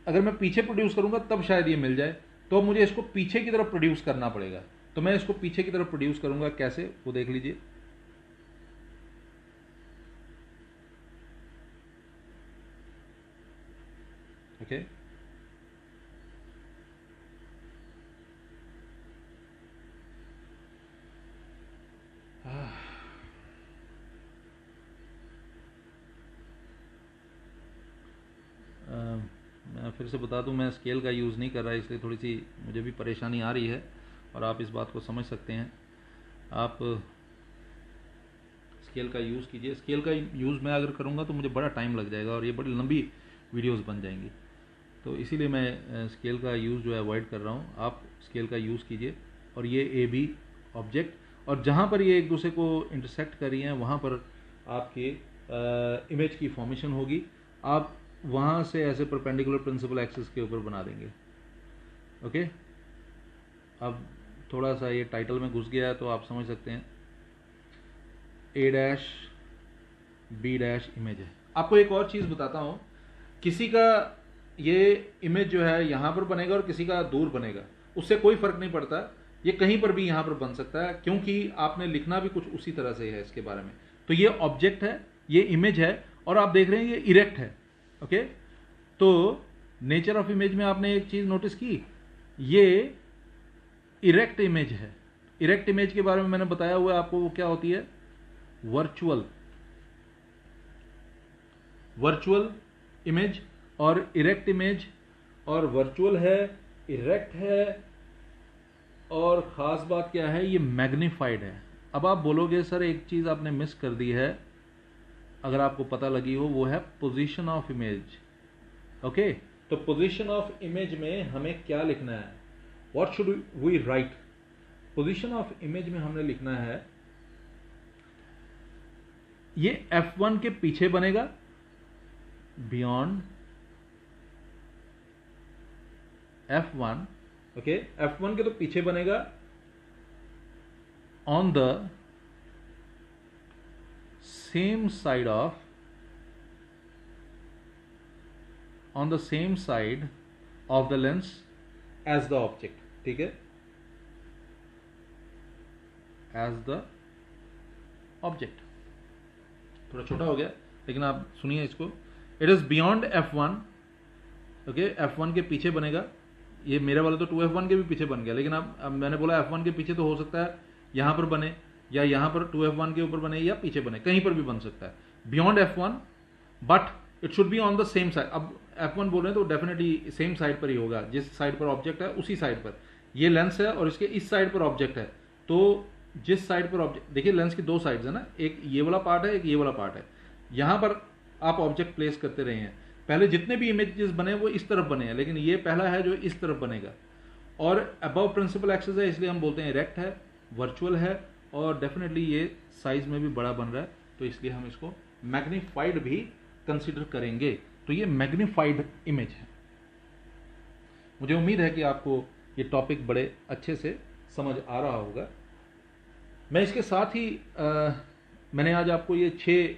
अगर मैं पीछे प्रोड्यूस करूंगा तब शायद ये मिल जाए, तो अब मुझे इसको पीछे की तरफ प्रोड्यूस करना पड़ेगा। तो मैं इसको पीछे की तरफ प्रोड्यूस करूंगा, कैसे वो देख लीजिए। ओके। मैं फिर से बता दूं, मैं स्केल का यूज़ नहीं कर रहा, इसलिए थोड़ी सी मुझे भी परेशानी आ रही है और आप इस बात को समझ सकते हैं। आप स्केल का यूज़ कीजिए। स्केल का यूज़ मैं अगर करूँगा तो मुझे बड़ा टाइम लग जाएगा और ये बड़ी लंबी वीडियोस बन जाएंगी, तो इसीलिए मैं स्केल का यूज़ जो है अवॉइड कर रहा हूँ। आप स्केल का यूज़ कीजिए और ये ए बी ऑब्जेक्ट, और जहाँ पर ये एक दूसरे को इंटरसेक्ट कर रही हैं वहाँ पर आपकी इमेज की फॉर्मेशन होगी। आप वहाँ से ऐसे परपेंडिकुलर प्रिंसिपल एक्सिस के ऊपर बना देंगे। ओके, अब थोड़ा सा ये टाइटल में घुस गया है तो आप समझ सकते हैं। ए डैश बी डैश इमेज है। आपको एक और चीज़ बताता हूँ, किसी का ये इमेज जो है यहाँ पर बनेगा और किसी का दूर बनेगा, उससे कोई फर्क नहीं पड़ता, ये कहीं पर भी यहाँ पर बन सकता है, क्योंकि आपने लिखना भी कुछ उसी तरह से है इसके बारे में। तो ये ऑब्जेक्ट है, ये इमेज है, और आप देख रहे हैं ये इरेक्ट है। ओके, तो नेचर ऑफ इमेज में आपने एक चीज़ नोटिस की, ये इरेक्ट इमेज है। इरेक्ट इमेज के बारे में मैंने बताया हुआ है आपको, वो क्या होती है, वर्चुअल इमेज और इरेक्ट इमेज। और वर्चुअल है, इरेक्ट है, और ख़ास बात क्या है, ये मैग्नीफाइड है। अब आप बोलोगे सर एक चीज़ आपने मिस कर दी है, अगर आपको पता लगी हो, वो है पोजीशन ऑफ इमेज। ओके, तो पोजीशन ऑफ इमेज में हमें क्या लिखना है, what should we write. Position of image में हमने लिखना है, ये F1 के पीछे बनेगा, बियॉन्ड F1। ओके, F1 के तो पीछे बनेगा, on the same side of, on the same side of the lens as the object. ठीक है, एज द ऑब्जेक्ट। थोड़ा छोटा हो गया लेकिन आप सुनिए इसको। It is beyond F1। Okay, F1 के पीछे बनेगा। ये मेरे वाला तो 2F1 के भी पीछे बन गया, लेकिन अब मैंने बोला F1 के पीछे, तो हो सकता है यहां पर बने, या यहां पर 2F1 के ऊपर बने, या पीछे बने, कहीं पर भी बन सकता है। Beyond F1 but it should be on the same side. अब F1 बोल रहे हैं तो डेफिनेटली सेम साइड पर ही होगा, जिस साइड पर ऑब्जेक्ट है उसी साइड पर। ये लेंस है और इसके इस साइड पर ऑब्जेक्ट है, तो जिस साइड पर ऑब्जेक्ट, देखिए लेंस की दो साइड्स है ना, एक ये वाला पार्ट है, एक ये वाला पार्ट है। यहां पर आप ऑब्जेक्ट प्लेस करते रहे हैं, पहले जितने भी इमेजेस बने वो इस तरफ बने हैं, लेकिन ये पहला है जो इस तरफ बनेगा। और अबव प्रिंसिपल एक्सिस है, इसलिए हम बोलते हैं इरेक्ट है, वर्चुअल है, और डेफिनेटली ये साइज में भी बड़ा बन रहा है, तो इसलिए हम इसको मैग्नीफाइड भी कंसिडर करेंगे। तो ये मैग्नीफाइड इमेज है। मुझे उम्मीद है कि आपको ये टॉपिक बड़े अच्छे से समझ आ रहा होगा। मैं इसके साथ ही मैंने आज आपको ये 6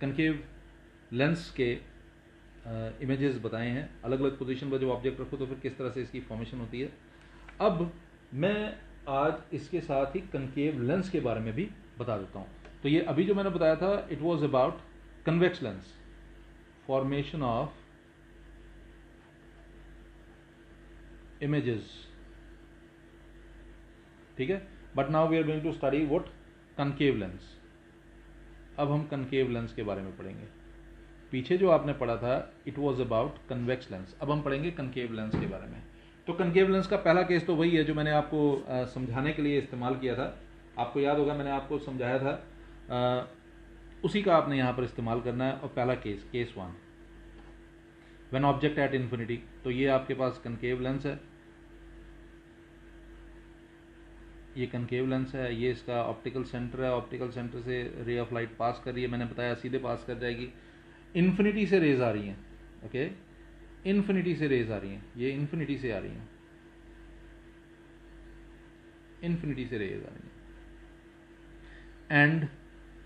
कनकेव लेंस के इमेजेस बताए हैं। अलग अलग पोजीशन पर जब ऑब्जेक्ट रखो तो फिर किस तरह से इसकी फॉर्मेशन होती है। अब मैं आज इसके साथ ही कनकेव लेंस के बारे में भी बता देता हूँ। तो ये अभी जो मैंने बताया था, it was about convex lens, formation of images. ठीक है, but now we are going to study what concave lens. अब हम कनकेव लेंस के बारे में पढ़ेंगे। पीछे जो आपने पढ़ा था it was about convex lens, अब हम पढ़ेंगे कनकेव लेंस के बारे में। तो कनकेव लेंस का पहला केस तो वही है जो मैंने आपको समझाने के लिए इस्तेमाल किया था। आपको याद होगा मैंने आपको समझाया था, उसी का आपने यहाँ पर इस्तेमाल करना है। और पहला case, case 1, when object at infinity. तो ये आपके पास कनकेव लेंस है, ये कनकेव लेंस है, ये इसका ऑप्टिकल सेंटर है। ऑप्टिकल सेंटर से रे ऑफ लाइट पास कर रही है, मैंने बताया सीधे पास कर जाएगी। इन्फिनिटी से रेज आ रही हैं। ओके, इन्फिनिटी से रेज आ रही हैं, ये इन्फिनिटी से आ रही हैं, इन्फिनिटी से रेज आ रही हैं, and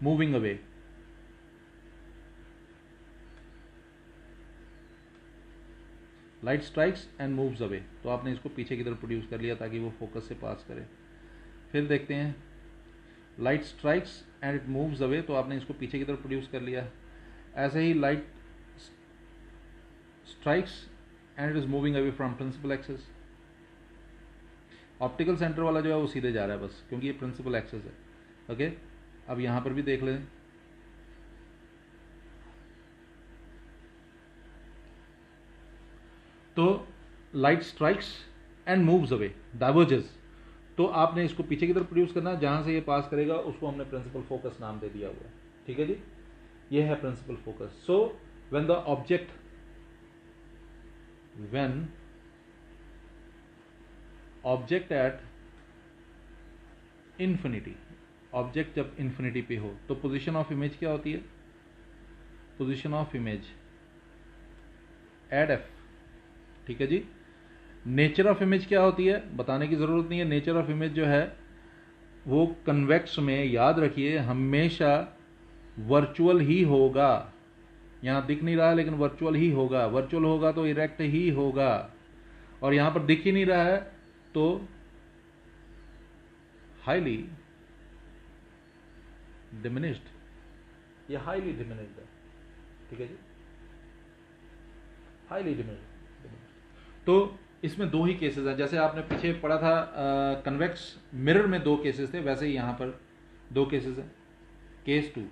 moving away. Light strikes and moves away. तो आपने इसको पीछे की तरफ प्रोड्यूस कर लिया ताकि वो फोकस से पास करे। फिर देखते हैं, light strikes and it moves away, तो आपने इसको पीछे की तरफ प्रोड्यूस कर लिया। ऐसे ही light strikes and it is moving away from principal axis. Optical centre वाला जो है वो सीधे जा रहा है बस, क्योंकि ये प्रिंसिपल एक्सेस है. ओके, अब यहां पर भी देख लें. तो light strikes and moves away, diverges. तो आपने इसको पीछे की तरफ प्रोड्यूस करना, जहां से ये पास करेगा उसको हमने प्रिंसिपल फोकस नाम दे दिया हुआ है. ठीक है जी, ये है principal focus. So when the object, when object at infinity, object जब इंफिनिटी पे हो तो पोजीशन ऑफ इमेज क्या होती है? Position of image at F. ठीक है जी. नेचर ऑफ इमेज क्या होती है बताने की जरूरत नहीं है. नेचर ऑफ इमेज जो है वो कन्वेक्स में, याद रखिए, हमेशा वर्चुअल ही होगा. यहां दिख नहीं रहा है लेकिन वर्चुअल ही होगा. वर्चुअल होगा तो इरेक्ट ही होगा, और यहां पर दिख ही नहीं रहा है तो हाईली डिमिनिश्ड, या हाईली डिमिनिश्ड है. ठीक है जी, हाईली डिमिनिश्ड. तो इसमें दो ही केसेस हैं. जैसे आपने पीछे पढ़ा था कन्वेक्स मिरर में दो केसेस थे, वैसे ही यहां पर दो केसेस हैं. केस 2,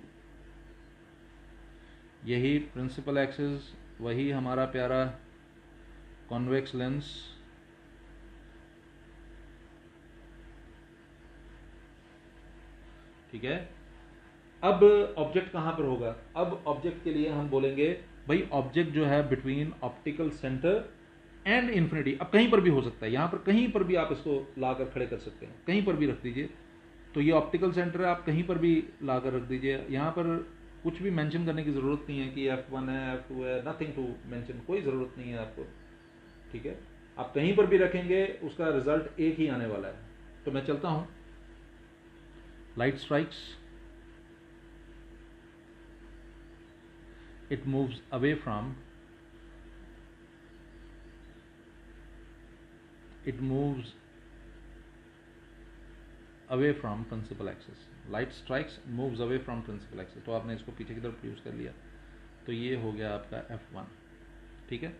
यही प्रिंसिपल एक्सिस, वही हमारा प्यारा कॉन्वेक्स लेंस. ठीक है. अब ऑब्जेक्ट कहां पर होगा? अब ऑब्जेक्ट के लिए हम बोलेंगे भाई ऑब्जेक्ट जो है between optical centre and infinity. अब कहीं पर भी हो सकता है, यहां पर कहीं पर भी आप इसको लाकर खड़े कर सकते हैं, कहीं पर भी रख दीजिए. तो ये ऑप्टिकल सेंटर है, आप कहीं पर भी लाकर रख दीजिए. यहां पर कुछ भी मेंशन करने की जरूरत नहीं है कि F1 है, F2 है, नथिंग टू मेंशन, कोई जरूरत नहीं है आपको. ठीक है, आप कहीं पर भी रखेंगे उसका रिजल्ट एक ही आने वाला है. तो मैं चलता हूं. Light strikes, it moves away from, it moves away from principal axis. light strikes, moves away from principal axis. तो आपने इसको पीछे की तरफ यूज कर लिया, तो ये हो गया आपका F1. ठीक है.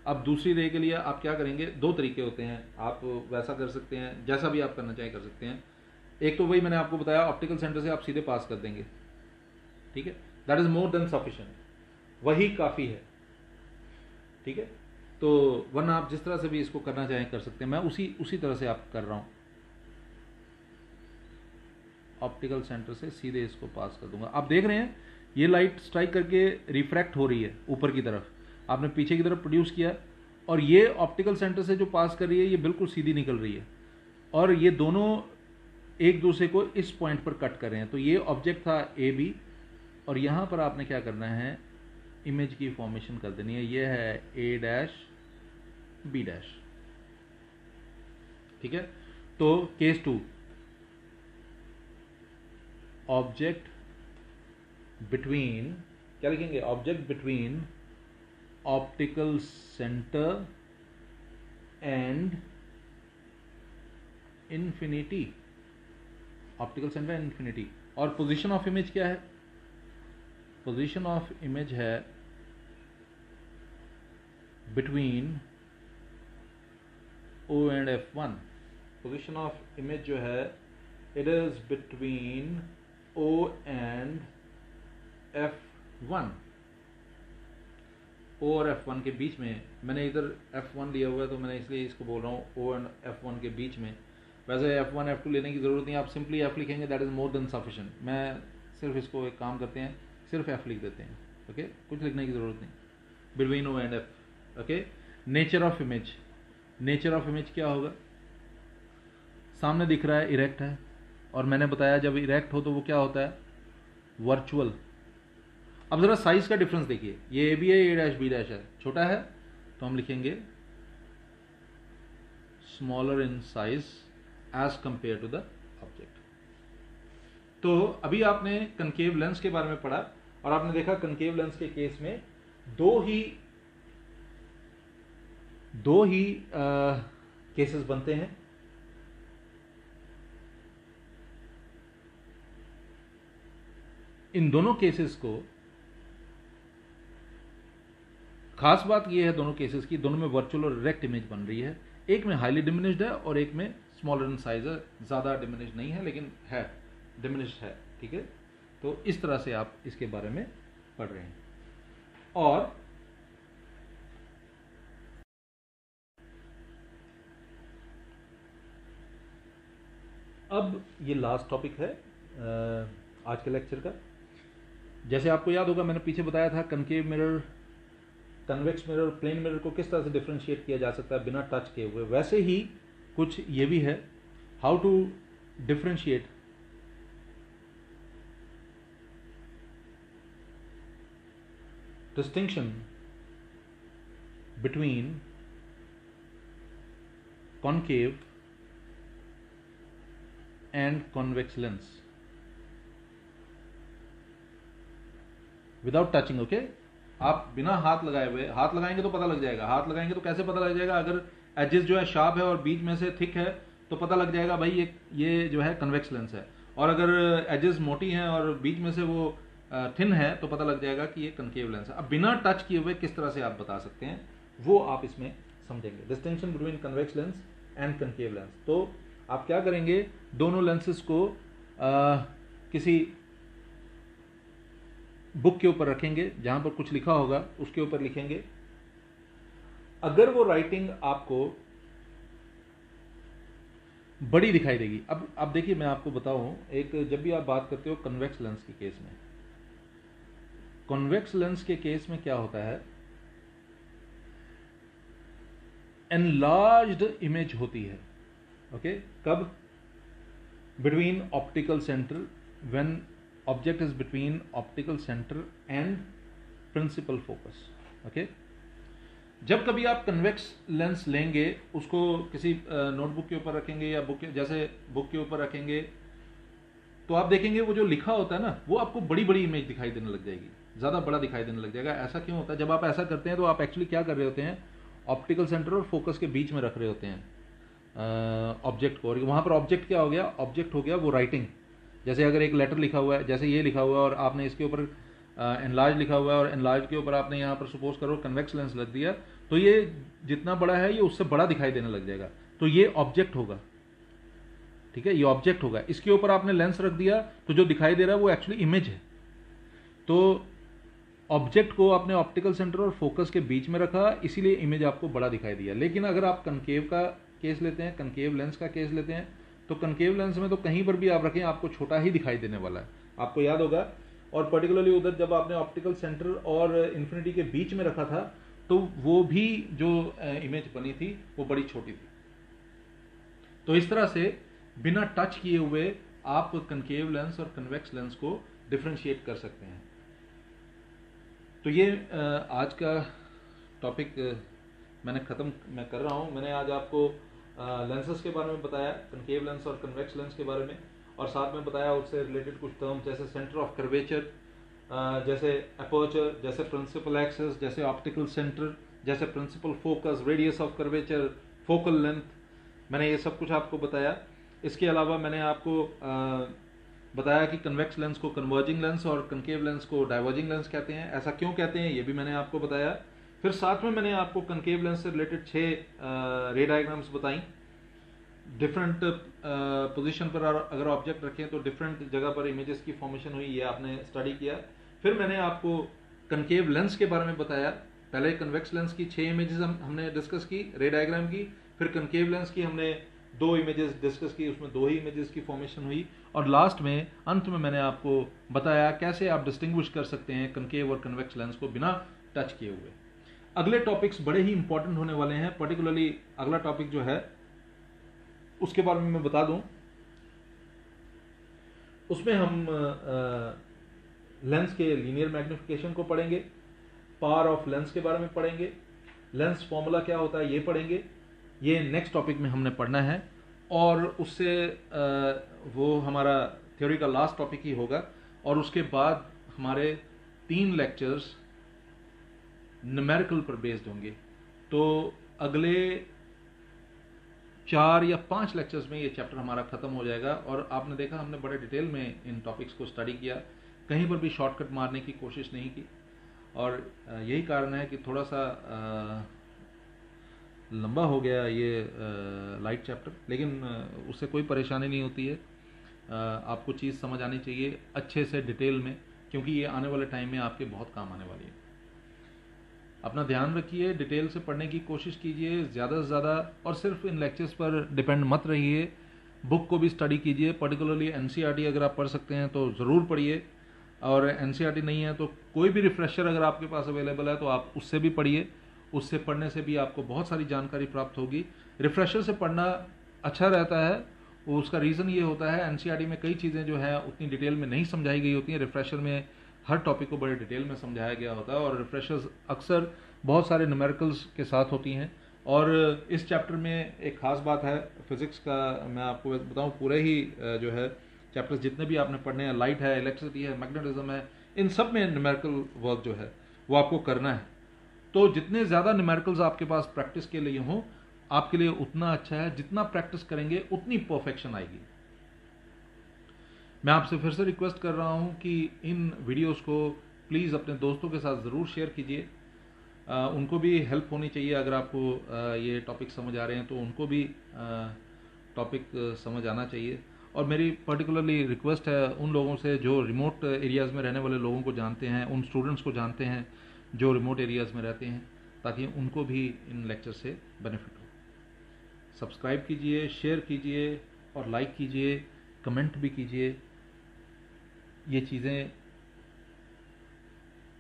अब दूसरी रे के लिए आप क्या करेंगे? दो तरीके होते हैं, आप वैसा कर सकते हैं, जैसा भी आप करना चाहें कर सकते हैं. एक तो वही मैंने आपको बताया, ऑप्टिकल सेंटर से आप सीधे पास कर देंगे. ठीक है, that is more than sufficient, वही काफी है. ठीक है. तो वरना आप जिस तरह से भी इसको करना चाहें कर सकते हैं. मैं उसी तरह से आप कर रहा हूं. ऑप्टिकल सेंटर से सीधे इसको पास कर दूंगा. आप देख रहे हैं ये लाइट स्ट्राइक करके रिफ्रैक्ट हो रही है ऊपर की तरफ, आपने पीछे की तरफ प्रोड्यूस किया, और ये ऑप्टिकल सेंटर से जो पास कर रही है ये बिल्कुल सीधी निकल रही है, और ये दोनों एक दूसरे को इस पॉइंट पर कट कर रहे हैं. तो ये ऑब्जेक्ट था ए बी, और यहां पर आपने क्या करना है? इमेज की फॉर्मेशन कर देनी है. ये है ए डैश बी डैश. ठीक है. तो केस 2, ऑब्जेक्ट बिटवीन, क्या लिखेंगे? Object between optical centre and infinity. Optical centre and infinity. और पोजीशन ऑफ इमेज क्या है? पोजीशन ऑफ इमेज है between O and F1. Position of image जो है it is between O and F1. O और F1 के बीच में. मैंने इधर F1 लिया हुआ है तो मैंने इसलिए इसको बोल रहा हूँ O एंड F1 के बीच में. वैसे F1 F2 लेने की जरूरत नहीं, आप सिंपली F लिखेंगे, that is more than sufficient. मैं सिर्फ इसको एक काम करते हैं, सिर्फ F लिख देते हैं. ओके, कुछ लिखने की जरूरत नहीं. Between O and F. Okay. Nature of image, nature of image क्या होगा? सामने दिख रहा है इरेक्ट है, और मैंने बताया जब इरेक्ट हो तो वो क्या होता है? वर्चुअल. अब जरा साइज का डिफरेंस देखिए, ये ए बी है, ए डैश बी डैश है, छोटा है तो हम लिखेंगे smaller in size as compare to the object. तो अभी आपने कनकेव लेंस के बारे में पढ़ा, और आपने देखा कनकेव लेंस के केस में दो ही केसेस बनते हैं. इन दोनों केसेस को खास बात यह है दोनों केसेस की, दोनों में वर्चुअल और डायरेक्ट इमेज बन रही है। एक में हाईली डिमिनिश्ड है और एक में स्मॉलर इन साइज है, ज़्यादा डिमिनिश्ड नहीं है लेकिन है, डिमिनिश्ड है, ठीक है। तो इस तरह से आप इसके बारे में पढ़ रहे हैं। और अब ये लास्ट टॉपिक है आज के लेक्चर का। जैसे आपको याद होगा मैंने पीछे बताया था concave mirror, convex mirror, plane mirror को किस तरह से डिफरेंशिएट किया जा सकता है बिना टच किए हुए, वैसे ही कुछ ये भी है, how to differentiate distinction between concave and convex lens without touching, okay? आप बिना हाथ लगाए हुए, हाथ लगाएंगे तो पता लग जाएगा, हाथ लगाएंगे तो कैसे पता लग जाएगा? अगर एजेस जो है शार्प है और बीच में से थिक है तो पता लग जाएगा भाई ये जो है कन्वेक्स लेंस है, और अगर एजेस मोटी हैं और बीच में से वो थिन है तो पता लग जाएगा कि ये कनकेव लेंस है। अब बिना टच किए हुए किस तरह से आप बता सकते हैं वो आप इसमें समझेंगे, distinction between convex lens and concave lens. तो आप क्या करेंगे, दोनों लेंसेज को किसी बुक के ऊपर रखेंगे, जहां पर कुछ लिखा होगा उसके ऊपर लिखेंगे। अगर वो राइटिंग आपको बड़ी दिखाई देगी, अब देखिए मैं आपको बताऊं, एक जब भी आप बात करते हो कन्वेक्स लेंस के केस में, कॉन्वेक्स लेंस के केस में क्या होता है, एनलार्ज्ड इमेज होती है, ओके? कब? Between optical centre, when object is between optical centre and principal focus, okay? जब कभी आप कन्वेक्स लेंस लेंगे, उसको किसी नोटबुक के ऊपर रखेंगे या जैसे बुक के ऊपर रखेंगे, तो आप देखेंगे वो जो लिखा होता है ना, वो आपको बड़ी बड़ी इमेज दिखाई देने लग जाएगी, ज़्यादा बड़ा दिखाई देने लग जाएगा। ऐसा क्यों होता है? जब आप ऐसा करते हैं तो आप एक्चुअली क्या कर रहे होते हैं, ऑप्टिकल सेंटर और फोकस के बीच में रख रहे होते हैं ऑब्जेक्ट को, और वहाँ पर ऑब्जेक्ट क्या हो गया? ऑब्जेक्ट हो गया वो राइटिंग। जैसे अगर एक लेटर लिखा हुआ है, जैसे ये लिखा हुआ है और आपने इसके ऊपर एनलार्ज लिखा हुआ है और एनलार्ज के ऊपर आपने यहाँ पर सपोज करो कन्वेक्स लेंस लग दिया, तो ये जितना बड़ा है ये उससे बड़ा दिखाई देने लग जाएगा, तो ये ऑब्जेक्ट होगा, ठीक है? ये ऑब्जेक्ट होगा। इसके ऊपर आपने लेंस रख दिया तो जो दिखाई दे रहा है वो एक्चुअली इमेज है। तो ऑब्जेक्ट को आपने ऑप्टिकल सेंटर और फोकस के बीच में रखा, इसीलिए इमेज आपको बड़ा दिखाई दिया। लेकिन अगर आप कनकेव का केस लेते हैं, कनकेव लेंस का केस लेते हैं, तो कनकेव लेंस में तो कहीं पर भी आप रखें आपको छोटा ही दिखाई देने वाला है, आपको याद होगा। और पर्टिकुलरली उधर जब आपने ऑप्टिकल सेंटर और इन्फिनिटी के बीच में रखा था तो वो भी जो इमेज बनी थी वो बड़ी छोटी थी। तो इस तरह से बिना टच किए हुए आप कनकेव लेंस और कन्वेक्स लेंस को डिफरेंशिएट कर सकते हैं। तो ये आज का टॉपिक मैं कर रहा हूँ। मैंने आज आपको लेंसेज के बारे में बताया, कनकेव लेंस और कन्वेक्स लेंस के बारे में, और साथ में बताया उससे रिलेटेड कुछ टर्म जैसे सेंटर ऑफ कर्वेचर, जैसे अपर्चर, जैसे प्रिंसिपल एक्सिस, जैसे ऑप्टिकल सेंटर, जैसे principal focus, radius of curvature, focal length, मैंने ये सब कुछ आपको बताया। इसके अलावा मैंने आपको बताया कि कन्वेक्स लेंस को कन्वर्जिंग लेंस और कनकेव लेंस को डाइवर्जिंग लेंस कहते हैं। ऐसा क्यों कहते हैं ये भी मैंने आपको बताया। फिर साथ में मैंने आपको कनकेव लेंस से रिलेटेड 6 रे डायग्राम्स बताई। डिफरेंट पोजीशन पर अगर ऑब्जेक्ट रखें तो डिफरेंट जगह पर इमेजेस की फॉर्मेशन हुई, ये आपने स्टडी किया। फिर मैंने आपको कनकेव लेंस के बारे में बताया। पहले कन्वेक्स लेंस की 6 इमेजेस हमने डिस्कस की रे डायग्राम की, फिर कनकेव लेंस की हमने 2 इमेजेस डिस्कस की, उसमें 2 ही इमेजेस की फॉर्मेशन हुई, और लास्ट में अंत में मैंने आपको बताया कैसे आप डिस्टिंग्विश कर सकते हैं कनकेव और कन्वेक्स लेंस को बिना टच किए हुए। अगले टॉपिक्स बड़े ही इंपॉर्टेंट होने वाले हैं। पर्टिकुलरली अगला टॉपिक जो है उसके बारे में मैं बता दूं, उसमें हम लेंस के लीनियर मैग्निफिकेशन को पढ़ेंगे, पावर ऑफ लेंस के बारे में पढ़ेंगे, लेंस फॉर्मूला क्या होता है ये पढ़ेंगे। ये नेक्स्ट टॉपिक में हमने पढ़ना है, और उससे वो हमारा थ्योरी का लास्ट टॉपिक ही होगा। और उसके बाद हमारे 3 लेक्चर्स न्यूमेरिकल पर बेस्ड होंगे। तो अगले 4 या 5 लेक्चर्स में ये चैप्टर हमारा खत्म हो जाएगा। और आपने देखा हमने बड़े डिटेल में इन टॉपिक्स को स्टडी किया, कहीं पर भी शॉर्टकट मारने की कोशिश नहीं की। और यही कारण है कि थोड़ा सा लंबा हो गया ये लाइट चैप्टर, लेकिन उससे कोई परेशानी नहीं होती है। आपको चीज़ समझ आनी चाहिए अच्छे से डिटेल में, क्योंकि ये आने वाले टाइम में आपके बहुत काम आने वाली है। अपना ध्यान रखिए, डिटेल से पढ़ने की कोशिश कीजिए ज़्यादा से ज़्यादा, और सिर्फ इन लेक्चर्स पर डिपेंड मत रहिए, बुक को भी स्टडी कीजिए। पर्टिकुलरली एनसीईआरटी अगर आप पढ़ सकते हैं तो ज़रूर पढ़िए, और एनसीईआरटी नहीं है तो कोई भी रिफ्रेशर अगर आपके पास अवेलेबल है तो आप उससे भी पढ़िए। उससे पढ़ने से भी आपको बहुत सारी जानकारी प्राप्त होगी। रिफ्रेशर से पढ़ना अच्छा रहता है, उसका रीज़न ये होता है एनसीईआरटी में कई चीज़ें जो है उतनी डिटेल में नहीं समझाई गई होती हैं, रिफ्रेशर में हर टॉपिक को बड़े डिटेल में समझाया गया होता है, और रिफ्रेशर्स अक्सर बहुत सारे न्यूमेरिकल्स के साथ होती हैं। और इस चैप्टर में एक खास बात है फिजिक्स का, मैं आपको बताऊं पूरे ही जो है चैप्टर्स जितने भी आपने पढ़ने हैं, लाइट है, इलेक्ट्रिसिटी है, मैग्नेटिज्म है, इन सब में न्यूमेरिकल वर्क जो है वो आपको करना है। तो जितने ज़्यादा न्यूमेरिकल्स आपके पास प्रैक्टिस के लिए हों आपके लिए उतना अच्छा है। जितना प्रैक्टिस करेंगे उतनी परफेक्शन आएगी। मैं आपसे फिर से रिक्वेस्ट कर रहा हूं कि इन वीडियोस को प्लीज़ अपने दोस्तों के साथ ज़रूर शेयर कीजिए। उनको भी हेल्प होनी चाहिए। अगर आपको ये टॉपिक समझ आ रहे हैं तो उनको भी टॉपिक समझ आना चाहिए। और मेरी पर्टिकुलरली रिक्वेस्ट है उन लोगों से जो रिमोट एरियाज़ में रहने वाले लोगों को जानते हैं, उन स्टूडेंट्स को जानते हैं जो रिमोट एरियाज़ में रहते हैं, ताकि उनको भी इन लेक्चर से बेनिफिट हो। सब्सक्राइब कीजिए, शेयर कीजिए और लाइक कीजिए, कमेंट भी कीजिए। ये चीज़ें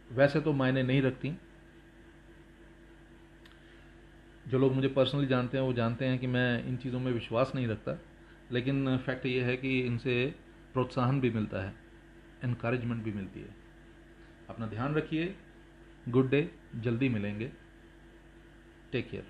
वैसे तो मायने नहीं रखती। जो लोग मुझे पर्सनली जानते हैं वो जानते हैं कि मैं इन चीज़ों में विश्वास नहीं रखता, लेकिन फैक्ट ये है कि इनसे प्रोत्साहन भी मिलता है, एनकरेजमेंट भी मिलती है। अपना ध्यान रखिए। गुड डे, जल्दी मिलेंगे। Take care.